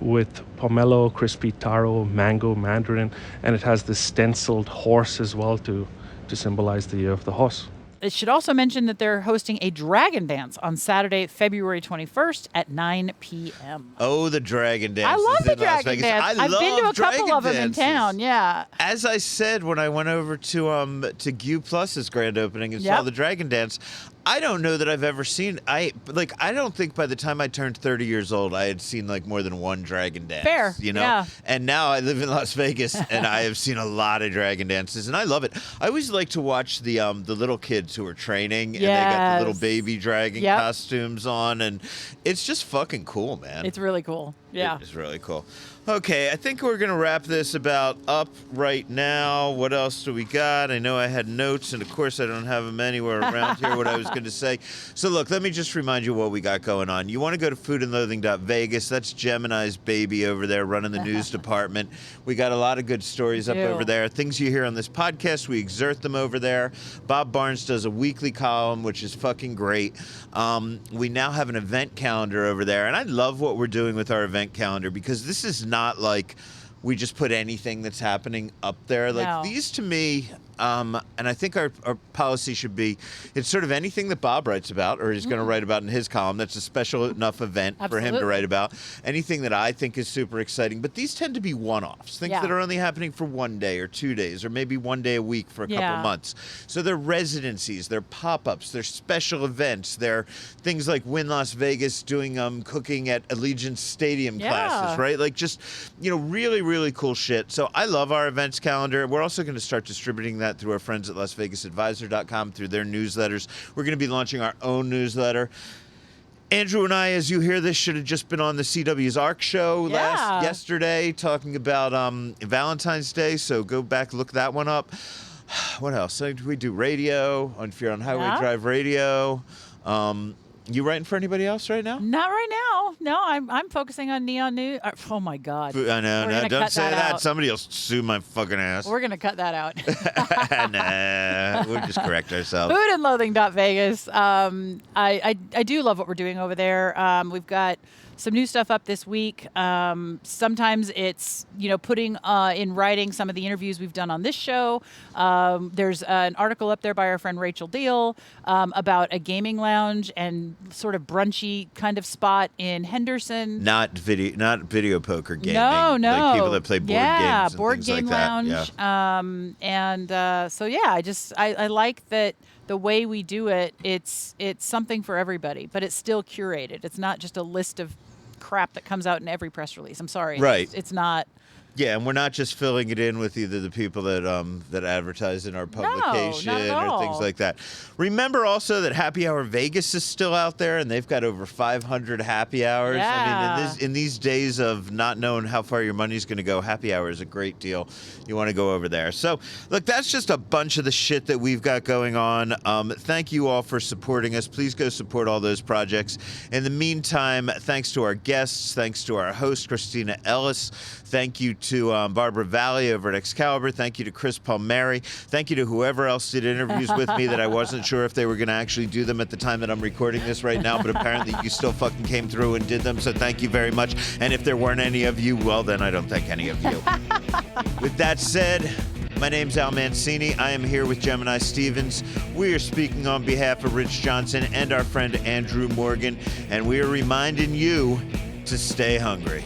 with pomelo, crispy taro, mango, mandarin, and it has this stenciled horse as well to symbolize the year of the horse. It should also mention that they're hosting a dragon dance on Saturday, February 21st at 9 p.m. Oh, the dragon dance. I love the dragon dance. I've been to a couple of them in town, yeah. As I said when I went over to Gu Plus's grand opening and saw the dragon dance, I don't know that I've ever seen. I don't think by the time I turned 30 years old, I had seen like more than one dragon dance. Fair, you know. yeah. And now I live in Las Vegas, and I have seen a lot of dragon dances, and I love it. I always like to watch the little kids who are training, and they got the little baby dragon costumes on, and it's just fucking cool, man. It's really cool. Yeah, it's really cool. Okay, I think we're going to wrap this about up right now. What else do we got? I know I had notes, and of course I don't have them anywhere around here, what I was going to say. So look, let me just remind you what we got going on. You want to go to foodandloathing.vegas. That's Gemini's baby over there running the news department. We got a lot of good stories up over there. Things you hear on this podcast, we exert them over there. Bob Barnes does a weekly column, which is fucking great. We now have an event calendar over there, and I love what we're doing with our event calendar because this is not like we just put anything that's happening up there. Like these to me, and I think our policy should be, it's sort of anything that Bob writes about or is going to write about in his column that's a special enough event for him to write about. Anything that I think is super exciting. But these tend to be one-offs, things that are only happening for 1 day or 2 days or maybe 1 day a week for a couple months. So they're residencies, they're pop-ups, they're special events, they're things like Win Las Vegas doing cooking at Allegiant Stadium classes, right? Like just, really, really cool shit. So I love our events calendar. We're also going to start distributing that through our friends at LasVegasAdvisor.com through their newsletters. We're going to be launching our own newsletter. Andrew and I, as you hear this, should have just been on the CW's ARC show yesterday talking about Valentine's Day, so go back, look that one up. What else? We do radio, if you're on Highway Drive Radio. You writing for anybody else right now? Not right now. No, I'm focusing on Neon News. Oh my God. I know. No, don't say that. Somebody will sue my fucking ass. We're gonna cut that out. Nah, we'll just correct ourselves. Foodandloathing.vegas. I do love what we're doing over there. We've got some new stuff up this week. Sometimes it's, putting in writing some of the interviews we've done on this show. There's an article up there by our friend Rachel Deal about a gaming lounge and sort of brunchy kind of spot in Henderson. Not video poker gaming. No. Like people that play board games and board things game like lounge. That. I like that. The way we do it, it's something for everybody, but it's still curated. It's not just a list of crap that comes out in every press release. I'm sorry. Right. It's not. Yeah, and we're not just filling it in with either the people that advertise in our publication or things like that. Remember also that Happy Hour Vegas is still out there, and they've got over 500 happy hours. Yeah. I mean, in these days of not knowing how far your money's going to go, happy hour is a great deal. You want to go over there. So, look, that's just a bunch of the shit that we've got going on. Thank you all for supporting us. Please go support all those projects. In the meantime, thanks to our guests, thanks to our host, Christina Ellis. Thank you to Barbara Valle over at Excalibur. Thank you to Chris Palmieri. Thank you to whoever else did interviews with me that I wasn't sure if they were going to actually do them at the time that I'm recording this right now, but apparently you still fucking came through and did them, so thank you very much. And if there weren't any of you, well, then I don't thank any of you. With that said, My name's Al Mancini. I am here with Gemini Stevens. We are speaking on behalf of Rich Johnson and our friend Andrew Morgan, and we are reminding you to stay hungry.